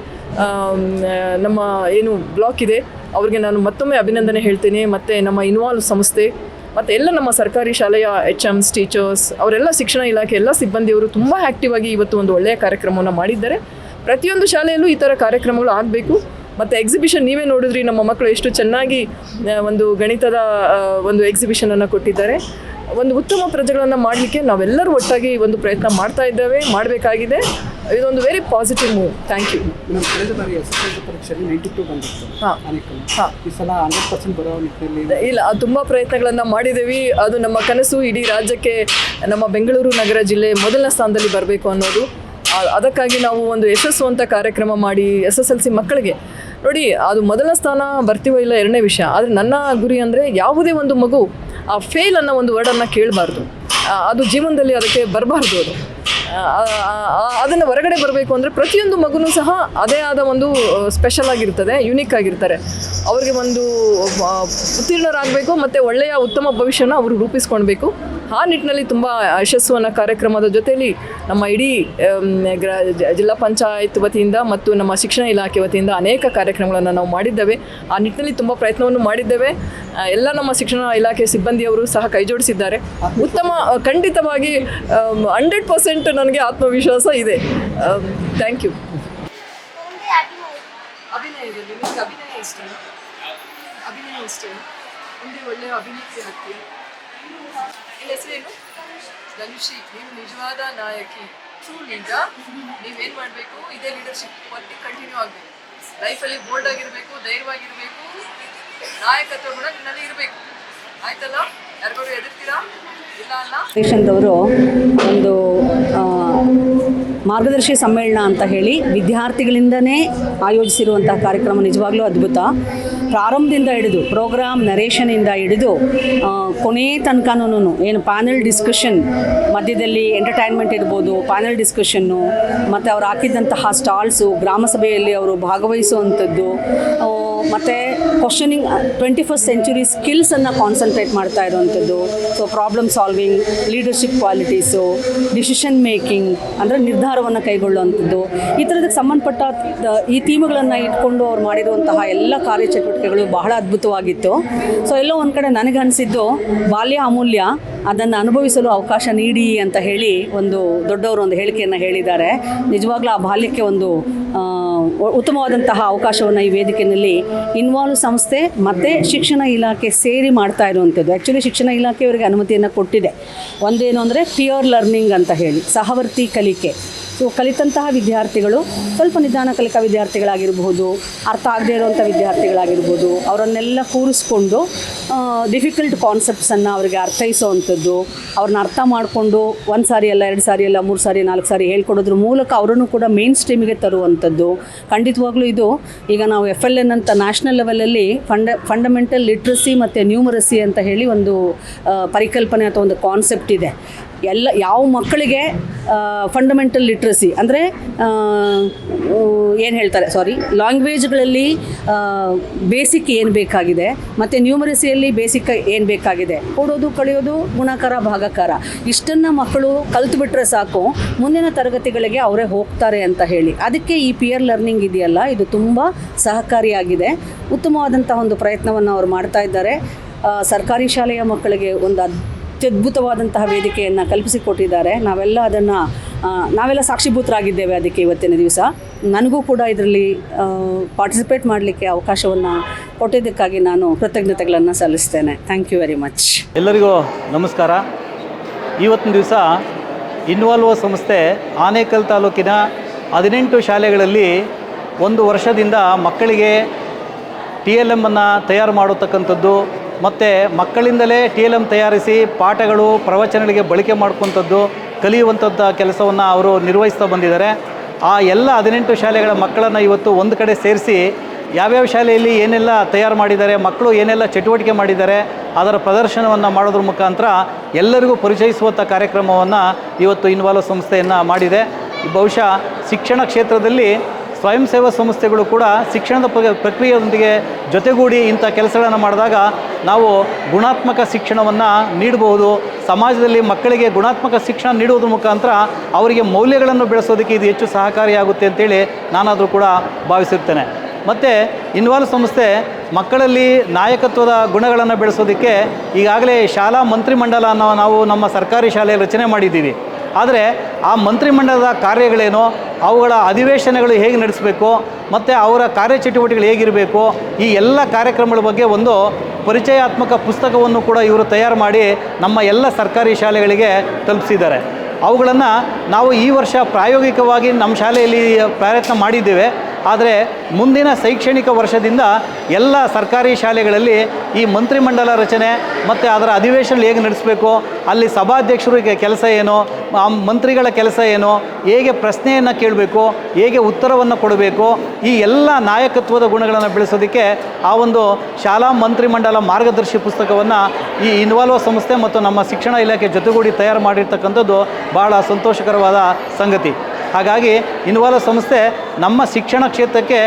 K: ನಮ್ಮ ಏನು ಬ್ಲಾಕ್ ಇದೆ ಅವ್ರಿಗೆ ನಾನು ಮತ್ತೊಮ್ಮೆ ಅಭಿನಂದನೆ ಹೇಳ್ತೇನೆ. ಮತ್ತು ನಮ್ಮ ಇನ್ವಾಲ್ವ್ ಸಂಸ್ಥೆ ಮತ್ತು ಎಲ್ಲ ನಮ್ಮ ಸರ್ಕಾರಿ ಶಾಲೆಯ HMs, ಟೀಚರ್ಸ್, ಅವರೆಲ್ಲ ಶಿಕ್ಷಣ ಇಲಾಖೆ ಎಲ್ಲ ಸಿಬ್ಬಂದಿಯವರು ತುಂಬ ಆ್ಯಕ್ಟಿವ್ ಆಗಿ ಇವತ್ತು ಒಂದು ಒಳ್ಳೆಯ ಕಾರ್ಯಕ್ರಮವನ್ನು ಮಾಡಿದ್ದಾರೆ. ಪ್ರತಿಯೊಂದು ಶಾಲೆಯಲ್ಲೂ ಈ ಥರ ಕಾರ್ಯಕ್ರಮಗಳು ಆಗಬೇಕು. ಮತ್ತು ಎಕ್ಸಿಬಿಷನ್ ನೀವೇ ನೋಡಿದ್ರಿ, ನಮ್ಮ ಮಕ್ಕಳು ಎಷ್ಟು ಚೆನ್ನಾಗಿ ಒಂದು ಗಣಿತದ ಒಂದು ಎಕ್ಸಿಬಿಷನನ್ನು ಕೊಟ್ಟಿದ್ದಾರೆ. ಒಂದು ಉತ್ತಮ ಪ್ರಜೆಗಳನ್ನು ಮಾಡಲಿಕ್ಕೆ ನಾವೆಲ್ಲರೂ ಒಟ್ಟಾಗಿ ಒಂದು ಪ್ರಯತ್ನ ಮಾಡ್ತಾ ಇದ್ದೇವೆ, ಮಾಡಬೇಕಾಗಿದೆ. ಇದೊಂದು very positive move. Thank you.
L: ಕಳೆದ ಬಾರಿ SSLC ಪರೀಕ್ಷೆಯಲ್ಲಿ 92 ಬಂದಿತ್ತು. ಈ ಸಲ 100% ಬರೋ ನಿಟ್ಟಿನಲ್ಲಿ
K: ಇಲ್ಲ, ತುಂಬ ಪ್ರಯತ್ನಗಳನ್ನು ಮಾಡಿದ್ದೀವಿ. ಅದು ನಮ್ಮ ಕನಸು. ಇಡೀ ರಾಜ್ಯಕ್ಕೆ ನಮ್ಮ ಬೆಂಗಳೂರು ನಗರ ಜಿಲ್ಲೆ ಮೊದಲನೇ ಸ್ಥಾನದಲ್ಲಿ ಬರಬೇಕು ಅನ್ನೋದು. ಅದಕ್ಕಾಗಿ ನಾವು ಒಂದು ಯಶಸ್ವಂತ ಕಾರ್ಯಕ್ರಮ ಮಾಡಿ SSLC ಮಕ್ಕಳಿಗೆ ನೋಡಿ, ಅದು ಮೊದಲ ಸ್ಥಾನ ಬರ್ತೀವೋ ಇಲ್ಲ ಎರಡನೇ ವಿಷಯ. ಆದರೆ ನನ್ನ ಗುರಿ ಅಂದರೆ ಯಾವುದೇ ಒಂದು ಮಗು ಆ ಫೇಲ್ ಅನ್ನೋ ಒಂದು ವರ್ಡನ್ನು ಕೇಳಬಾರ್ದು. ಅದು ಜೀವನದಲ್ಲಿ ಅದಕ್ಕೆ ಬರಬಾರ್ದು. ಅದನ್ನು ಹೊರಗಡೆ ಬರಬೇಕು ಅಂದರೆ ಪ್ರತಿಯೊಂದು ಮಗುನೂ ಸಹ ಅದೇ ಆದ ಒಂದು ಸ್ಪೆಷಲ್ ಆಗಿರ್ತದೆ, ಯುನೀಕ್ ಆಗಿರ್ತಾರೆ. ಅವರಿಗೆ ಒಂದು ಉತ್ತೀರ್ಣರಾಗಬೇಕು ಮತ್ತು ಒಳ್ಳೆಯ ಉತ್ತಮ ಭವಿಷ್ಯನ ಅವರು ರೂಪಿಸ್ಕೊಳ್ಬೇಕು. ಆ ನಿಟ್ಟಿನಲ್ಲಿ ತುಂಬ ಯಶಸ್ವನ್ನ ಕಾರ್ಯಕ್ರಮದ ಜೊತೆಯಲ್ಲಿ ನಮ್ಮ ಇಡೀ ಜಿಲ್ಲಾ ಪಂಚಾಯತ್ ವತಿಯಿಂದ ಮತ್ತು ನಮ್ಮ ಶಿಕ್ಷಣ ಇಲಾಖೆ ವತಿಯಿಂದ ಅನೇಕ ಕಾರ್ಯಕ್ರಮಗಳನ್ನು ನಾವು ಮಾಡಿದ್ದೇವೆ. ಆ ನಿಟ್ಟಿನಲ್ಲಿ ತುಂಬ ಪ್ರಯತ್ನವನ್ನು ಮಾಡಿದ್ದೇವೆ. ಎಲ್ಲ ನಮ್ಮ ಶಿಕ್ಷಣ ಇಲಾಖೆ ಸಿಬ್ಬಂದಿಯವರು ಸಹ ಕೈ ಜೋಡಿಸಿದ್ದಾರೆ. ಉತ್ತಮ, ಖಂಡಿತವಾಗಿ 100% ನನಗೆ ಆತ್ಮವಿಶ್ವಾಸ ಇದೆ. Thank you. ಅಭಿನಯದಲ್ಲಿ ನಿಮಗೆ ಅಭಿನಯ ಇಷ್ಟ ಮುಂದೆ ಒಳ್ಳೆಯ ಅಭಿನೇತ್ರಿ ಆಗ್ತೀವಿ. ನಿಮ್ಮ ಹೆಸರೇನು? ಧನುಶ್ರೀ. ನೀವು ನಿಜವಾದ ನಾಯಕಿ, ಟ್ರೂ ಲೀಡರ್. ನೀವೇನು ಮಾಡಬೇಕು, ಇದೇ ಲೀಡರ್ಶಿಪ್ ಕ್ವಾಲಿಟಿ ಕಂಟಿನ್ಯೂ ಆಗಬೇಕು. ಲೈಫಲ್ಲಿ ಬೋಲ್ಡ್ ಆಗಿರಬೇಕು, ಧೈರ್ಯವಾಗಿರಬೇಕು, ನಾಯಕತ್ವ ಕೂಡ ನಿನ್ನಲ್ಲಿ ಇರಬೇಕು. ಆಯ್ತಲ್ಲ? ಯಾರಿಗಾರು ಎದುರ್ತೀರಾ? ಇಲ್ಲ ಅಲ್ಲ?
J: ದೇಶದವರು ಒಂದು ಮಾರ್ಗದರ್ಶಿ ಸಮ್ಮೇಳನ ಅಂತ ಹೇಳಿ ವಿದ್ಯಾರ್ಥಿಗಳಿಂದನೇ ಆಯೋಜಿಸಿರುವಂತಹ ಕಾರ್ಯಕ್ರಮ ನಿಜವಾಗ್ಲೂ ಅದ್ಭುತ. ಪ್ರಾರಂಭದಿಂದ ಹಿಡಿದು ಪ್ರೋಗ್ರಾಮ್ ನರೇಷನಿಂದ ಹಿಡಿದು ಕೊನೆ ತನಕನೂ ಏನು ಪ್ಯಾನಲ್ ಡಿಸ್ಕಷನ್, ಮಧ್ಯದಲ್ಲಿ ಎಂಟರ್ಟೈನ್ಮೆಂಟ್ ಇರ್ಬೋದು, ಪ್ಯಾನಲ್ ಡಿಸ್ಕಷನ್ನು, ಮತ್ತು ಅವ್ರು ಹಾಕಿದ್ದಂತಹ ಸ್ಟಾಲ್ಸು, ಗ್ರಾಮ ಸಭೆಯಲ್ಲಿ ಅವರು ಭಾಗವಹಿಸುವಂಥದ್ದು, ಮತ್ತು ಕ್ವಶನಿಂಗ್ 21st century ಸ್ಕಿಲ್ಸನ್ನು ಕಾನ್ಸಂಟ್ರೇಟ್ ಮಾಡ್ತಾ ಇರುವಂಥದ್ದು. So problem solving, leadership qualities, decision making ಅಂದರೆ ನಿರ್ಧಾರವನ್ನು ಕೈಗೊಳ್ಳುವಂಥದ್ದು, ಈ ಥರದಕ್ಕೆ ಸಂಬಂಧಪಟ್ಟ ಈ ಥೀಮ್ಗಳನ್ನು ಇಟ್ಕೊಂಡು ಅವ್ರು ಮಾಡಿರುವಂತಹ ಎಲ್ಲ ಕಾರ್ಯಚಟುವಟಿಕೆಗಳು ಬಹಳ ಅದ್ಭುತವಾಗಿತ್ತು. ಸೊ ಎಲ್ಲೋ ಒಂದು ಕಡೆ ನನಗನ್ನಿಸಿದ್ದು ಬಾಲ್ಯ ಅಮೂಲ್ಯ, ಅದನ್ನು ಅನುಭವಿಸಲು ಅವಕಾಶ ನೀಡಿ ಅಂತ ಹೇಳಿ ಒಂದು ದೊಡ್ಡವರು ಒಂದು ಹೇಳಿಕೆಯನ್ನು ಹೇಳಿದ್ದಾರೆ. ನಿಜವಾಗ್ಲೂ ಆ ಬಾಲ್ಯಕ್ಕೆ ಒಂದು ಉತ್ತಮವಾದಂತಹ ಅವಕಾಶವನ್ನು ಈ ವೇದಿಕೆಯಲ್ಲಿ ಇನ್ವಾಲ್ವ್ ಸಂಸ್ಥೆ ಮತ್ತು ಶಿಕ್ಷಣ ಇಲಾಖೆ ಸೇರಿ ಮಾಡ್ತಾ ಇರುವಂಥದ್ದು. ಆ್ಯಕ್ಚುಲಿ ಶಿಕ್ಷಣ ಇಲಾಖೆಯವರಿಗೆ ಅನುಮತಿಯನ್ನು ಕೊಟ್ಟಿದೆ. ಒಂದೇನು ಅಂದರೆ ಪಿಯರ್ ಲರ್ನಿಂಗ್ ಅಂತ ಹೇಳಿ, ಸಹವರ್ತಿ ಕಲಿಕೆ. ಸೊ ಕಲಿತಂತಹ ವಿದ್ಯಾರ್ಥಿಗಳು ಸ್ವಲ್ಪ ನಿಧಾನ ಕಲಿಕಾ ವಿದ್ಯಾರ್ಥಿಗಳಾಗಿರ್ಬೋದು, ಅರ್ಥ ಆಗದೇ ಇರುವಂಥ ವಿದ್ಯಾರ್ಥಿಗಳಾಗಿರ್ಬೋದು, ಅವರನ್ನೆಲ್ಲ ಕೂರಿಸ್ಕೊಂಡು ಡಿಫಿಕಲ್ಟ್ ಕಾನ್ಸೆಪ್ಟ್ಸನ್ನು ಅವರಿಗೆ ಅರ್ಥೈಸೋವಂಥದ್ದು, ಅವ್ರನ್ನ ಅರ್ಥ ಮಾಡಿಕೊಂಡು 1 ಸಾರಿ ಅಲ್ಲ, 2 ಸಾರಿ ಅಲ್ಲ, 3 ಸಾರಿ 4 ಸಾರಿ ಹೇಳ್ಕೊಡೋದ್ರ ಮೂಲಕ ಅವರನ್ನು ಕೂಡ ಮೇನ್ ಸ್ಟ್ರೀಮಿಗೆ ತರುವಂಥದ್ದು. ಖಂಡಿತವಾಗ್ಲೂ ಇದು ಈಗ ನಾವು FLN ಅಂತ ನ್ಯಾಷನಲ್ ಲೆವೆಲಲ್ಲಿ ಫಂಡಮೆಂಟಲ್ ಲಿಟ್ರಸಿ ಮತ್ತು ನ್ಯೂಮರಸಿ ಅಂತ ಹೇಳಿ ಒಂದು ಪರಿಕಲ್ಪನೆ ಅಥವಾ ಒಂದು ಕಾನ್ಸೆಪ್ಟ್ ಇದೆ. ಯಾವ ಮಕ್ಕಳಿಗೆ ಫಂಡಮೆಂಟಲ್ ಲಿಟ್ರಸಿ ಅಂದರೆ ಏನು ಹೇಳ್ತಾರೆ, ಲ್ಯಾಂಗ್ವೇಜ್ಗಳಲ್ಲಿ ಬೇಸಿಕ್ ಏನು ಬೇಕಾಗಿದೆ ಮತ್ತು ನ್ಯೂಮರಸಿಯಲ್ಲಿ ಬೇಸಿಕ್ ಏನು ಬೇಕಾಗಿದೆ, ಕೊಡೋದು, ಕಳೆಯೋದು, ಗುಣಾಕಾರ, ಭಾಗಾಕಾರ, ಇಷ್ಟನ್ನು ಮಕ್ಕಳು ಕಲ್ತುಬಿಟ್ರೆ ಸಾಕು, ಮುಂದಿನ ತರಗತಿಗಳಿಗೆ ಅವರೇ ಹೋಗ್ತಾರೆ ಅಂತ ಹೇಳಿ. ಅದಕ್ಕೆ ಈ ಪಿಯರ್ ಲರ್ನಿಂಗ್ ಇದೆಯಲ್ಲ, ಇದು ತುಂಬ ಸಹಕಾರಿಯಾಗಿದೆ. ಉತ್ತಮವಾದಂಥ ಒಂದು ಪ್ರಯತ್ನವನ್ನು ಅವರು ಮಾಡ್ತಾ ಇದ್ದಾರೆ. ಸರ್ಕಾರಿ ಶಾಲೆಯ ಮಕ್ಕಳಿಗೆ ಒಂದು ಅತ್ಯದ್ಭುತವಾದಂತಹ ವೇದಿಕೆಯನ್ನು ಕಲ್ಪಿಸಿಕೊಟ್ಟಿದ್ದಾರೆ. ನಾವೆಲ್ಲ ಸಾಕ್ಷಿಭೂತರಾಗಿದ್ದೇವೆ ಅದಕ್ಕೆ ಇವತ್ತಿನ ದಿವಸ. ನನಗೂ ಕೂಡ ಇದರಲ್ಲಿ ಪಾರ್ಟಿಸಿಪೇಟ್ ಮಾಡಲಿಕ್ಕೆ ಅವಕಾಶವನ್ನು ಕೊಟ್ಟಿದ್ದಕ್ಕಾಗಿ ನಾನು ಕೃತಜ್ಞತೆಗಳನ್ನು ಸಲ್ಲಿಸ್ತೇನೆ. Thank you very much.
M: ಎಲ್ಲರಿಗೂ ನಮಸ್ಕಾರ. ಇವತ್ತಿನ ದಿವಸ ಇನ್ವಾಲ್ವ್ ಸಂಸ್ಥೆ ಆನೇಕಲ್ ತಾಲೂಕಿನ 18 ಶಾಲೆಗಳಲ್ಲಿ 1 ವರ್ಷದಿಂದ ಮಕ್ಕಳಿಗೆ TLM ಅನ್ನು ತಯಾರು ಮಾಡತಕ್ಕಂಥದ್ದು ಮತ್ತು ಮಕ್ಕಳಿಂದಲೇ TLM ತಯಾರಿಸಿ ಪಾಠಗಳು, ಪ್ರವಚನಗಳಿಗೆ ಬಳಕೆ ಮಾಡ್ಕೊಥದ್ದು, ಕಲಿಯುವಂಥದ್ದು ಕೆಲಸವನ್ನು ಅವರು ನಿರ್ವಹಿಸ್ತಾ ಬಂದಿದ್ದಾರೆ. ಆ ಎಲ್ಲ 18 ಶಾಲೆಗಳ ಮಕ್ಕಳನ್ನು ಇವತ್ತು ಒಂದು ಕಡೆ ಸೇರಿಸಿ ಯಾವ್ಯಾವ ಶಾಲೆಯಲ್ಲಿ ಏನೆಲ್ಲ ತಯಾರು ಮಾಡಿದ್ದಾರೆ, ಮಕ್ಕಳು ಏನೆಲ್ಲ ಚಟುವಟಿಕೆ ಮಾಡಿದ್ದಾರೆ, ಅದರ ಪ್ರದರ್ಶನವನ್ನು ಮಾಡೋದ್ರ ಮುಖಾಂತರ ಎಲ್ಲರಿಗೂ ಪರಿಚಯಿಸುವಂಥ ಕಾರ್ಯಕ್ರಮವನ್ನು ಇವತ್ತು ಇನ್ವಾಲ್ವ್ ಸಂಸ್ಥೆಯನ್ನು ಮಾಡಿದೆ. ಬಹುಶಃ ಶಿಕ್ಷಣ ಕ್ಷೇತ್ರದಲ್ಲಿ ಸ್ವಯಂ ಸೇವಾ ಸಂಸ್ಥೆಗಳು ಕೂಡ ಶಿಕ್ಷಣದ ಪ್ರಕ್ರಿಯೆಯೊಂದಿಗೆ ಜೊತೆಗೂಡಿ ಇಂಥ ಕೆಲಸಗಳನ್ನು ಮಾಡಿದಾಗ ನಾವು ಗುಣಾತ್ಮಕ ಶಿಕ್ಷಣವನ್ನು ನೀಡಬಹುದು. ಸಮಾಜದಲ್ಲಿ ಮಕ್ಕಳಿಗೆ ಗುಣಾತ್ಮಕ ಶಿಕ್ಷಣ ನೀಡುವುದರ ಮುಖಾಂತರ ಅವರಿಗೆ ಮೌಲ್ಯಗಳನ್ನು ಬೆಳೆಸೋದಕ್ಕೆ ಇದು ಹೆಚ್ಚು ಸಹಕಾರಿಯಾಗುತ್ತೆ ಅಂತೇಳಿ ನಾನಾದರೂ ಕೂಡ ಭಾವಿಸಿರ್ತೇನೆ. ಮತ್ತು ಇನ್ವಾಲ್ವ್ ಸಂಸ್ಥೆ ಮಕ್ಕಳಲ್ಲಿ ನಾಯಕತ್ವದ ಗುಣಗಳನ್ನು ಬೆಳೆಸೋದಕ್ಕೆ ಈಗಾಗಲೇ ಶಾಲಾ ಮಂತ್ರಿಮಂಡಲ ನಾವು ನಮ್ಮ ಸರ್ಕಾರಿ ಶಾಲೆಯಲ್ಲಿ ರಚನೆ ಮಾಡಿದ್ದೀವಿ. ಆದರೆ ಆ ಮಂತ್ರಿಮಂಡಲದ ಕಾರ್ಯಗಳೇನೋ, ಅವುಗಳ ಅಧಿವೇಶನಗಳು ಹೇಗೆ ನಡೆಸಬೇಕು ಮತ್ತು ಅವರ ಕಾರ್ಯಚಟುವಟಿಕೆಗಳು ಹೇಗಿರಬೇಕು, ಈ ಎಲ್ಲ ಕಾರ್ಯಕ್ರಮಗಳ ಬಗ್ಗೆ ಒಂದು ಪರಿಚಯಾತ್ಮಕ ಪುಸ್ತಕವನ್ನು ಕೂಡ ಇವರು ತಯಾರು ಮಾಡಿ ನಮ್ಮ ಎಲ್ಲ ಸರ್ಕಾರಿ ಶಾಲೆಗಳಿಗೆ ತಲುಪಿಸಿದ್ದಾರೆ. ಅವುಗಳನ್ನು ನಾವು ಈ ವರ್ಷ ಪ್ರಾಯೋಗಿಕವಾಗಿ ನಮ್ಮ ಶಾಲೆಯಲ್ಲಿ ಪ್ರಯತ್ನ ಮಾಡಿದ್ದೇವೆ. ಆದರೆ ಮುಂದಿನ ಶೈಕ್ಷಣಿಕ ವರ್ಷದಿಂದ ಎಲ್ಲ ಸರ್ಕಾರಿ ಶಾಲೆಗಳಲ್ಲಿ ಈ ಮಂತ್ರಿಮಂಡಲ ರಚನೆ ಮತ್ತು ಅದರ ಅಧಿವೇಶನ ಹೇಗೆ ನಡೆಸಬೇಕು, ಅಲ್ಲಿ ಸಭಾಧ್ಯಕ್ಷರಿಗೆ ಕೆಲಸ ಏನು, ಆ ಮಂತ್ರಿಗಳ ಕೆಲಸ ಏನು, ಹೇಗೆ ಪ್ರಶ್ನೆಯನ್ನು ಕೇಳಬೇಕು, ಹೇಗೆ ಉತ್ತರವನ್ನು ಕೊಡಬೇಕು, ಈ ಎಲ್ಲ ನಾಯಕತ್ವದ ಗುಣಗಳನ್ನು ಬೆಳೆಸೋದಕ್ಕೆ ಆ ಒಂದು ಶಾಲಾ ಮಂತ್ರಿಮಂಡಲ ಮಾರ್ಗದರ್ಶಿ ಪುಸ್ತಕವನ್ನು ಈ ಇನ್ವಾಲ್ವ್ ಸಂಸ್ಥೆ ಮತ್ತು ನಮ್ಮ ಶಿಕ್ಷಣ ಇಲಾಖೆ ಜೊತೆಗೂಡಿ ತಯಾರು ಮಾಡಿರ್ತಕ್ಕಂಥದ್ದು ಬಹಳ ಸಂತೋಷಕರವಾದ ಸಂಗತಿ. ಹಾಗಾಗಿ ಇನ್ವಾಲ್ವ್ ಸಂಸ್ಥೆ ನಮ್ಮ ಶಿಕ್ಷಣ ಕ್ಷೇತ್ರಕ್ಕೆ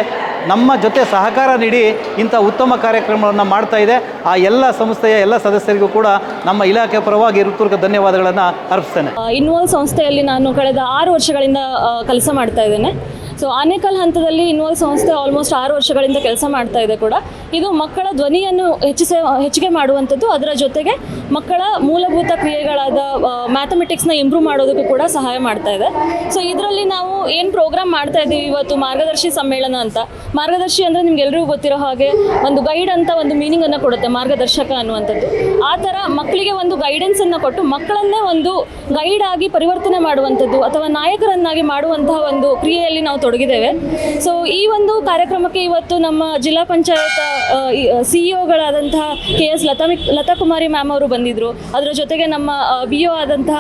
M: ನಮ್ಮ ಜೊತೆ ಸಹಕಾರ ನೀಡಿ ಇಂಥ ಉತ್ತಮ ಕಾರ್ಯಕ್ರಮವನ್ನು ಮಾಡ್ತಾ ಇದೆ. ಆ ಎಲ್ಲ ಸಂಸ್ಥೆಯ ಎಲ್ಲ ಸದಸ್ಯರಿಗೂ ಕೂಡ ನಮ್ಮ ಇಲಾಖೆ ಪರವಾಗಿ ಹೃತ್ಪೂರ್ವಕ ಧನ್ಯವಾದಗಳನ್ನು ಅರ್ಪಿಸ್ತೇನೆ.
F: ಇನ್ವಾಲ್ವ್ ಸಂಸ್ಥೆಯಲ್ಲಿ ನಾನು ಕಳೆದ 6 ವರ್ಷಗಳಿಂದ ಕೆಲಸ ಮಾಡ್ತಾ ಇದ್ದೇನೆ. ಸೊ ಆನೇಕಲ್ ಹಂತದಲ್ಲಿ ಇನ್ವಾಲ್ವ್ ಸಂಸ್ಥೆ ಆಲ್ಮೋಸ್ಟ್ 6 ವರ್ಷಗಳಿಂದ ಕೆಲಸ ಮಾಡ್ತಾ ಇದೆ ಕೂಡ. ಇದು ಮಕ್ಕಳ ಧ್ವನಿಯನ್ನು ಹೆಚ್ಚಿಗೆ ಮಾಡುವಂಥದ್ದು, ಅದರ ಜೊತೆಗೆ ಮಕ್ಕಳ ಮೂಲಭೂತ ಕ್ರಿಯೆಗಳಾದ ಮ್ಯಾಥಮೆಟಿಕ್ಸ್ನ ಇಂಪ್ರೂವ್ ಮಾಡೋದಕ್ಕೂ ಕೂಡ ಸಹಾಯ ಮಾಡ್ತಾ ಇದೆ. ಸೊ ಇದರಲ್ಲಿ ನಾವು ಏನು ಪ್ರೋಗ್ರಾಮ್ ಮಾಡ್ತಾ ಇದ್ದೀವಿ ಇವತ್ತು, ಮಾರ್ಗದರ್ಶಿ ಸಮ್ಮೇಳನ ಅಂತ. ಮಾರ್ಗದರ್ಶಿ ಅಂದರೆ ನಿಮ್ಗೆಲ್ರಿಗೂ ಗೊತ್ತಿರೋ ಹಾಗೆ ಒಂದು ಗೈಡ್ ಅಂತ ಒಂದು ಮೀನಿಂಗನ್ನು ಕೊಡುತ್ತೆ ಮಾರ್ಗದರ್ಶಕ ಅನ್ನುವಂಥದ್ದು. ಆ ಥರ ಮಕ್ಕಳಿಗೆ ಒಂದು ಗೈಡೆನ್ಸನ್ನು ಕೊಟ್ಟು ಮಕ್ಕಳನ್ನೇ ಒಂದು ಗೈಡ್ ಆಗಿ ಪರಿವರ್ತನೆ ಮಾಡುವಂಥದ್ದು ಅಥವಾ ನಾಯಕರನ್ನಾಗಿ ಮಾಡುವಂತಹ ಒಂದು ಕ್ರಿಯೆಯಲ್ಲಿ ನಾವು ತೊಡಗಿದ್ದೇವೆ. ಸೊ ಈ ಒಂದು ಕಾರ್ಯಕ್ರಮಕ್ಕೆ ಇವತ್ತು ನಮ್ಮ ಜಿಲ್ಲಾ ಪಂಚಾಯತ್ CEO KS ಲತಾ ಕುಮಾರಿ ಮ್ಯಾಮ್ ಅವರು ಬಂದಿದ್ದರು. ಅದರ ಜೊತೆಗೆ ನಮ್ಮ BO ಆದಂತಹ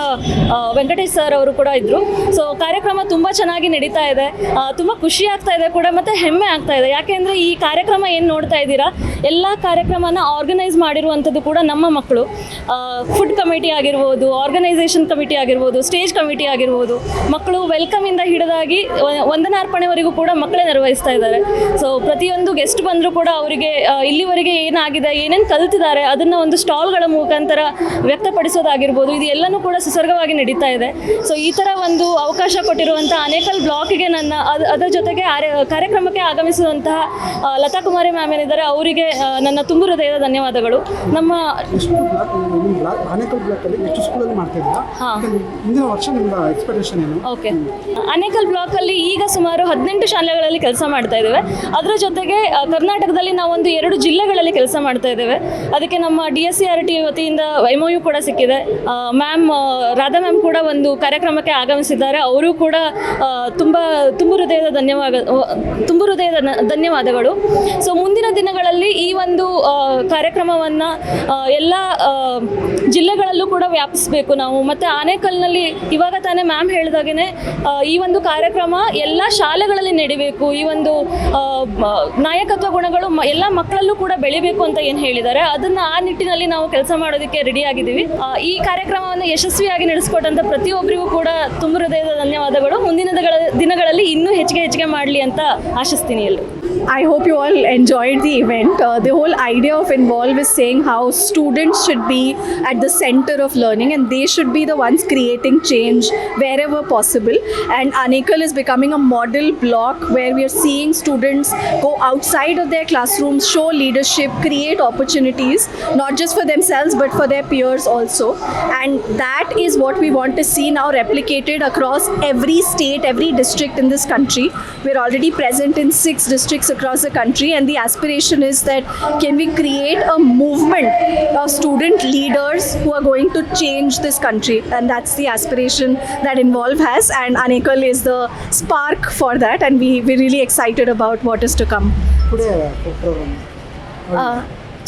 F: ವೆಂಕಟೇಶ್ ಸರ್ ಅವರು ಕೂಡ ಇದ್ದರು. ಸೊ ಕಾರ್ಯಕ್ರಮ ತುಂಬ ಚೆನ್ನಾಗಿ ನಡೀತಾ ಇದೆ, ತುಂಬ ಖುಷಿ ಆಗ್ತಾ ಇದೆ ಕೂಡ ಮತ್ತು ಹೆಮ್ಮೆ ಆಗ್ತಾ ಇದೆ. ಯಾಕೆಂದರೆ ಈ ಕಾರ್ಯಕ್ರಮ ಏನು ನೋಡ್ತಾ ಇದ್ದೀರಾ, ಎಲ್ಲ ಕಾರ್ಯಕ್ರಮನ ಆರ್ಗನೈಸ್ ಮಾಡಿರುವಂಥದ್ದು ಕೂಡ ನಮ್ಮ ಮಕ್ಕಳು. ಫುಡ್ ಕಮಿಟಿ ಆಗಿರ್ಬೋದು, ಆರ್ಗನೈಸೇಷನ್ ಕಮಿಟಿ ಆಗಿರ್ಬೋದು, ಸ್ಟೇಜ್ ಕಮಿಟಿ ಆಗಿರ್ಬೋದು, ಮಕ್ಕಳು ವೆಲ್ಕಮಿಂದ ಹಿಡಿದಾಗಿ ವಂದನಾರ್ಪಣೆವರೆಗೂ ಕೂಡ ಮಕ್ಕಳೇ ನಿರ್ವಹಿಸ್ತಾ ಇದ್ದಾರೆ. ಸೊ ಪ್ರತಿಯೊಂದು ಗೆಸ್ಟ್ ಬಂದರೂ ಕೂಡ ಅವರಿಗೆ ಇಲ್ಲಿವರೆಗೆ ಏನಾಗಿದೆ, ಏನೇನು ಕಲ್ತಿದ್ದಾರೆ ಅದನ್ನು ಒಂದು ಸ್ಟಾಲ್ಗಳ ಮುಖಾಂತರ ವ್ಯಕ್ತಪಡಿಸೋದಾಗಿರ್ಬೋದು, ಇದು ಎಲ್ಲನೂ ಕೂಡ ಸುಸರ್ಗವಾಗಿ ನಡೀತಾ ಇದೆ. ಸೊ ಈ ಥರ ಒಂದು ಅವಕಾಶ ಕೊಟ್ಟಿರುವಂಥ ಆನೇಕಲ್ ಬ್ಲಾಕಿಗೆ ಅದರ ಜೊತೆಗೆ ಕಾರ್ಯಕ್ರಮಕ್ಕೆ ಆಗಮಿಸುವಂತಹ ಲತಾ ಕುಮಾರಿ ಮ್ಯಾಮ್ ಏನಿದ್ದಾರೆ ಅವರಿಗೆ ನನ್ನ ತುಂಬು ಹೃದಯದ ಧನ್ಯವಾದಗಳು. ನಮ್ಮ
L: ಆನೇಕಲ್ ಬ್ಲಾಕಲ್ಲಿ ಎಷ್ಟು ಸ್ಕೂಲಲ್ಲಿ ಮಾಡ್ತಾ ಇದ್ದೀರಾ?
F: ಹಾಂ,
L: ಮುಂದಿನ ವರ್ಷ ನಿಮ್ಮ ಎಕ್ಸ್ಪೆಕ್ಟೇಷನ್ ಏನು?
F: ಓಕೆ, ಆನೇಕಲ್ ಬ್ಲಾಕಲ್ಲಿ ಈಗ ಸುಮಾರು 18 ಶಾಲೆಗಳಲ್ಲಿ ಕೆಲಸ ಮಾಡ್ತಾ ಇದ್ದೇವೆ. ಅದರ ಜೊತೆಗೆ ಕರ್ನಾಟಕದಲ್ಲಿ ನಾವೊಂದು 2 ಜಿಲ್ಲೆಗಳಲ್ಲಿ ಕೆಲಸ ಮಾಡ್ತಾ ಇದ್ದೇವೆ. ಅದಕ್ಕೆ ನಮ್ಮ DSCRT ವತಿಯಿಂದ MOU ಕೂಡ ಸಿಕ್ಕಿದೆ. ರಾಧಾ ಮ್ಯಾಮ್ ಕೂಡ ಒಂದು ಕಾರ್ಯಕ್ರಮಕ್ಕೆ ಆಗಮಿಸಿದ್ದಾರೆ. ಅವರು ಕೂಡ ತುಂಬ ಹೃದಯದ ಧನ್ಯವಾದಗಳು. ಸೊ ಮುಂದಿನ ದಿನಗಳಲ್ಲಿ ಈ ಒಂದು ಕಾರ್ಯಕ್ರಮವನ್ನು ಎಲ್ಲ ಜಿಲ್ಲೆಗಳಲ್ಲೂ ಕೂಡ ವ್ಯಾಪಿಸಬೇಕು ನಾವು. ಮತ್ತು ಆನೇಕಲ್ನಲ್ಲಿ ಇವಾಗ ತಾನೇ ಮ್ಯಾಮ್ ಹೇಳಿದಾಗೇ ಈ ಒಂದು ಕಾರ್ಯಕ್ರಮ ಎಲ್ಲ ಶಾಲೆಗಳಲ್ಲಿ ನಡಿಬೇಕು. ಈ ಒಂದು ನಾಯಕತ್ವ ಗುಣಗಳು ಎಲ್ಲ ಮಕ್ಕಳಲ್ಲೂ ಕೂಡ ಬೆಳಿಬೇಕು ಅಂತ ಏನು ಹೇಳಿದ್ದಾರೆ, ಅದನ್ನು ಆ ನಿಟ್ಟಿನಲ್ಲಿ ನಾವು ಕೆಲಸ ಮಾಡೋದಕ್ಕೆ ರೆಡಿಯಾಗಿದ್ದೀವಿ. ಈ ಕಾರ್ಯಕ್ರಮವನ್ನು ಯಶಸ್ವಿಯಾಗಿ ನಡೆಸಿಕೊಟ್ಟಂಥ ಪ್ರತಿಯೊಬ್ಬರಿಗೂ ಕೂಡ ತುಂಬ ಹೃದಯದ ಧನ್ಯವಾದಗಳು. ಮುಂದಿನ ದಿನಗಳಲ್ಲಿ ಇನ್ನೂ ಹೆಚ್ಚಿಗೆ ಮಾಡಲಿ ಅಂತ ಆಶಿಸ್ತೀನಿ ಎಲ್ಲರೂ.
N: I hope you all enjoyed the event. The whole idea of Involve is saying how students should be at the center of learning and they should be the ones creating change wherever possible. And Anekal is becoming a model block where we are seeing students go outside of their classrooms, show leadership, create opportunities, not just for themselves but for their peers also. And that is what we want to see now replicated across every state, every district in this country. We're already present in 6 districts across the country, and the aspiration is that can we create a movement of student leaders who are going to change this country, and that's the aspiration that Involve has, and Anekal is the spark for that, and we're really excited about what is to come.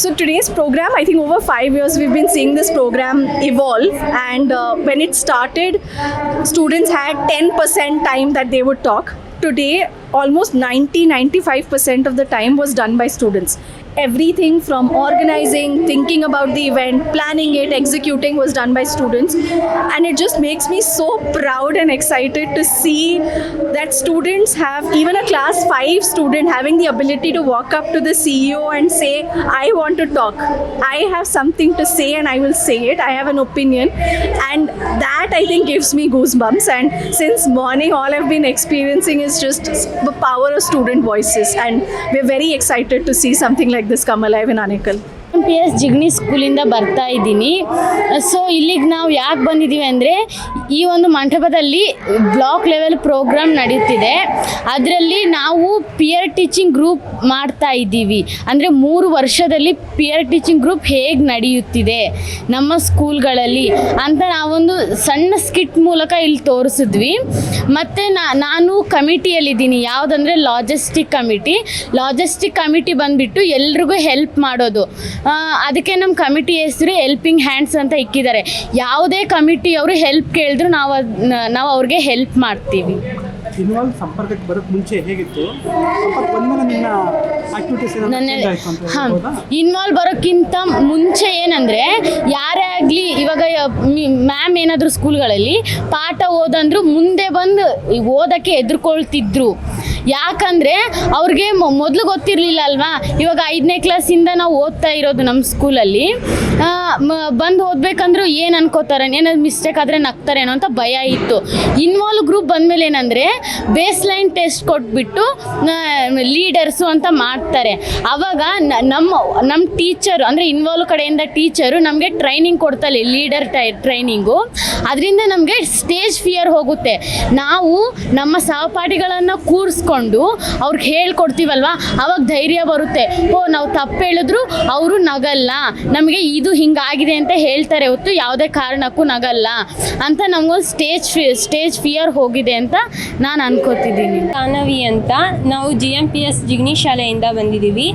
N: So today's program, I think over 5 years we've been seeing this program evolve, and when it started, students had 10% time that they would talk. Today, almost 90-95% of the time was done by students. everything from organizing, thinking about the event, planning it, executing was done by students. And it just makes me so proud and excited to see that students have, even a class 5 student having the ability to walk up to the CEO and say, I want to talk. I have something to say and I will say it. I have an opinion. And that I think gives me goosebumps. And since morning, all I've been experiencing is just the power of student voices. And we're very excited to see something like this come alive in Anekal.
G: PS Jigani ಸ್ಕೂಲಿಂದ ಬರ್ತಾ ಇದ್ದೀನಿ. So ಇಲ್ಲಿಗೆ ನಾವು ಯಾಕೆ ಬಂದಿದ್ದೀವಿ ಅಂದರೆ ಈ ಒಂದು ಮಂಟಪದಲ್ಲಿ ಬ್ಲಾಕ್ ಲೆವೆಲ್ ಪ್ರೋಗ್ರಾಮ್ ನಡೀತಿದೆ. ಅದರಲ್ಲಿ ನಾವು ಪಿಯರ್ ಟೀಚಿಂಗ್ ಗ್ರೂಪ್ ಮಾಡ್ತಾ ಇದ್ದೀವಿ. ಅಂದರೆ 3 ವರ್ಷದಲ್ಲಿ ಪಿಯರ್ ಟೀಚಿಂಗ್ ಗ್ರೂಪ್ ಹೇಗೆ ನಡೆಯುತ್ತಿದೆ ನಮ್ಮ ಸ್ಕೂಲ್ಗಳಲ್ಲಿ ಅಂತ ನಾವೊಂದು ಸಣ್ಣ ಸ್ಕಿಟ್ ಮೂಲಕ ಇಲ್ಲಿ ತೋರಿಸಿದ್ವಿ. ಮತ್ತು ನಾನು ಕಮಿಟಿಯಲ್ಲಿದ್ದೀನಿ. ಯಾವುದಂದರೆ ಲಾಜಿಸ್ಟಿಕ್ ಕಮಿಟಿ ಬಂದುಬಿಟ್ಟು ಎಲ್ರಿಗೂ ಹೆಲ್ಪ್ ಮಾಡೋದು. ಅದಕ್ಕೆ ನಮ್ಮ ಕಮಿಟಿ ಹೆಸರು ಹೆಲ್ಪಿಂಗ್ ಹ್ಯಾಂಡ್ಸ್ ಅಂತ ಇಕ್ಕಿದ್ದಾರೆ. ಯಾವುದೇ ಕಮಿಟಿಯವರು ಹೆಲ್ಪ್ ಕೇಳಿದ್ರು ನಾವು ಅವ್ರಿಗೆ ಹೆಲ್ಪ್ ಮಾಡ್ತೀವಿ.
L: ಇನ್ವಾಲ್ವ್ ಸಂಪರ್ಕಕ್ಕೆ ಬರೋಕ್ಕೆ ಮುಂಚೆ ಹೇಗಿತ್ತು, ಸಂಪರ್ಕ ಬಂದಮೇಲೆ ನಿನ್ನ ಆಕ್ಟಿವಿಟೀಸ್
G: ಹಾಂ, ಇನ್ವಾಲ್ವ್ ಬರೋಕ್ಕಿಂತ ಮುಂಚೆ ಏನಂದರೆ ಯಾರೇ ಆಗಲಿ, ಇವಾಗ ಮ್ಯಾಮ್ ಏನಾದರೂ ಸ್ಕೂಲ್ಗಳಲ್ಲಿ ಪಾಠ ಓದಂದ್ರು ಮುಂದೆ ಬಂದು ಓದೋಕ್ಕೆ ಹೆದರ್ಕೊಳ್ತಿದ್ರು. ಯಾಕಂದರೆ ಅವ್ರಿಗೆ ಮೊದಲು ಗೊತ್ತಿರಲಿಲ್ಲ ಅಲ್ವಾ. ಇವಾಗ 5ನೇ ಕ್ಲಾಸಿಂದ ನಾವು ಓದ್ತಾ ಇರೋದು ನಮ್ಮ ಸ್ಕೂಲಲ್ಲಿ. ಬಂದು ಓದಬೇಕಂದ್ರೂ ಏನು ಅನ್ಕೋತಾರೆ, ಏನಾದ್ರು ಮಿಸ್ಟೇಕ್ ಆದರೆ ನಗ್ತಾರೇನೋ ಅಂತ ಭಯ ಇತ್ತು. ಇನ್ವಾಲ್ವ್ ಗ್ರೂಪ್ ಬಂದಮೇಲೆ ಏನಂದರೆ ಬೇಸ್ ಲೈನ್ ಟೆಸ್ಟ್ ಕೊಟ್ಬಿಟ್ಟು ಲೀಡರ್ಸು ಅಂತ ಮಾಡ್ತಾರೆ. ಆವಾಗ ನಮ್ಮ ಟೀಚರು ಅಂದರೆ ಇನ್ವಾಲ್ವ್ ಕಡೆಯಿಂದ ಟೀಚರು ನಮಗೆ ಟ್ರೈನಿಂಗ್ ಕೊಡ್ತಾರೆ, ಲೀಡರ್ ಟ್ರೈನಿಂಗು. ಅದರಿಂದ ನಮಗೆ ಸ್ಟೇಜ್ ಫಿಯರ್ ಹೋಗುತ್ತೆ. ನಾವು ನಮ್ಮ ಸಹಪಾಠಿಗಳನ್ನು ಕೂರಿಸ್ಕೊಂಡು ಅವ್ರಿಗೆ ಹೇಳ್ಕೊಡ್ತೀವಲ್ವ, ಅವಾಗ ಧೈರ್ಯ ಬರುತ್ತೆ. ನಾವು ತಪ್ಪು ಹೇಳಿದ್ರು ಅವರು ನಗಲ್ಲ, ನಮಗೆ ಇದು ಹಿಂಗಾಗಿದೆ ಅಂತ ಹೇಳ್ತಾರೆ ಹೊತ್ತು ಯಾವುದೇ ಕಾರಣಕ್ಕೂ ನಗಲ್ಲ ಅಂತ ನಮಗೊಂದು ಸ್ಟೇಜ್ ಫಿಯರ್ ಹೋಗಿದೆ ಅಂತ ನಾನು ಅನ್ಕೋತಿದ್ದೀನಿ.
F: ತಾನವಿ ಅಂತ ನಾವು GMPS ಜಿಗ್ನಿ ಶಾಲೆಯಿಂದ ಬಂದಿದ್ದೀವಿ.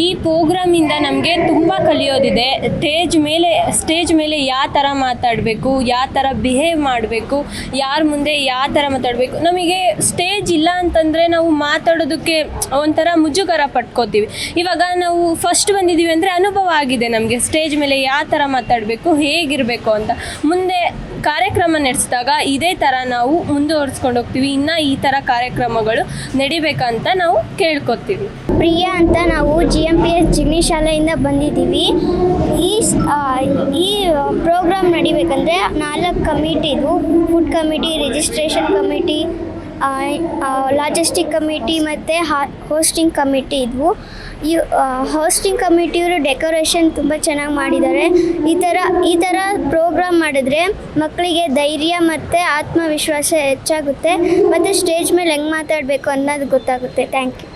F: ಈ ಪ್ರೋಗ್ರಾಮಿಂದ ನಮಗೆ ತುಂಬ ಕಲಿಯೋದಿದೆ. ಸ್ಟೇಜ್ ಮೇಲೆ ಯಾವ ಥರ ಮಾತಾಡಬೇಕು, ಯಾವ ಥರ ಬಿಹೇವ್ ಮಾಡಬೇಕು, ಯಾರ ಮುಂದೆ ಯಾವ ಥರ ಮಾತಾಡಬೇಕು. ನಮಗೆ ಸ್ಟೇಜ್ ಇಲ್ಲ ಅಂತಂದರೆ ನಾವು ಮಾತಾಡೋದಕ್ಕೆ ಒಂಥರ ಮುಜುಗರ ಪಟ್ಕೋತೀವಿ. ಇವಾಗ ನಾವು ಫಸ್ಟ್ ಬಂದಿದ್ದೀವಿ ಅಂದರೆ ಅನುಭವ ಆಗಿದೆ ನಮಗೆ, ಸ್ಟೇಜ್ ಮೇಲೆ ಯಾವ ಥರ ಮಾತಾಡಬೇಕು, ಹೇಗಿರಬೇಕು ಅಂತ. ಮುಂದೆ ಕಾರ್ಯಕ್ರಮ ನಡೆಸಿದಾಗ ಇದೇ ಥರ ನಾವು ಮುಂದುವರಿಸ್ಕೊಂಡು ಹೋಗ್ತೀವಿ. ಇನ್ನು ಈ ಥರ ಕಾರ್ಯಕ್ರಮಗಳು ನಡಿಬೇಕಂತ ನಾವು ಕೇಳ್ಕೊತೀವಿ.
B: ಪ್ರಿಯಾ ಅಂತ ನಾವು GMPS ಜಿಗ್ನಿ ಶಾಲೆಯಿಂದ ಬಂದಿದ್ದೀವಿ. ಈ ಪ್ರೋಗ್ರಾಮ್ ನಡಿಬೇಕಂದ್ರೆ 4 ಕಮಿಟಿ ಇದ್ವು. Food committee, registration committee, logistic committee ಮತ್ತು ಹೋಸ್ಟಿಂಗ್ ಕಮಿಟಿ ಇದ್ವು. ಈ ಹೋಸ್ಟಿಂಗ್ ಕಮಿಟಿಯವರು ಡೆಕೋರೇಷನ್ ತುಂಬ ಚೆನ್ನಾಗಿ ಮಾಡಿದ್ದಾರೆ. ಈ ಥರ ಪ್ರೋಗ್ರಾಮ್ ಮಾಡಿದ್ರೆ ಮಕ್ಕಳಿಗೆ ಧೈರ್ಯ ಮತ್ತು ಆತ್ಮವಿಶ್ವಾಸ ಹೆಚ್ಚಾಗುತ್ತೆ ಮತ್ತು ಸ್ಟೇಜ್ ಮೇಲೆ ಹೆಂಗೆ ಮಾತಾಡಬೇಕು ಅನ್ನೋದು ಗೊತ್ತಾಗುತ್ತೆ. Thank you.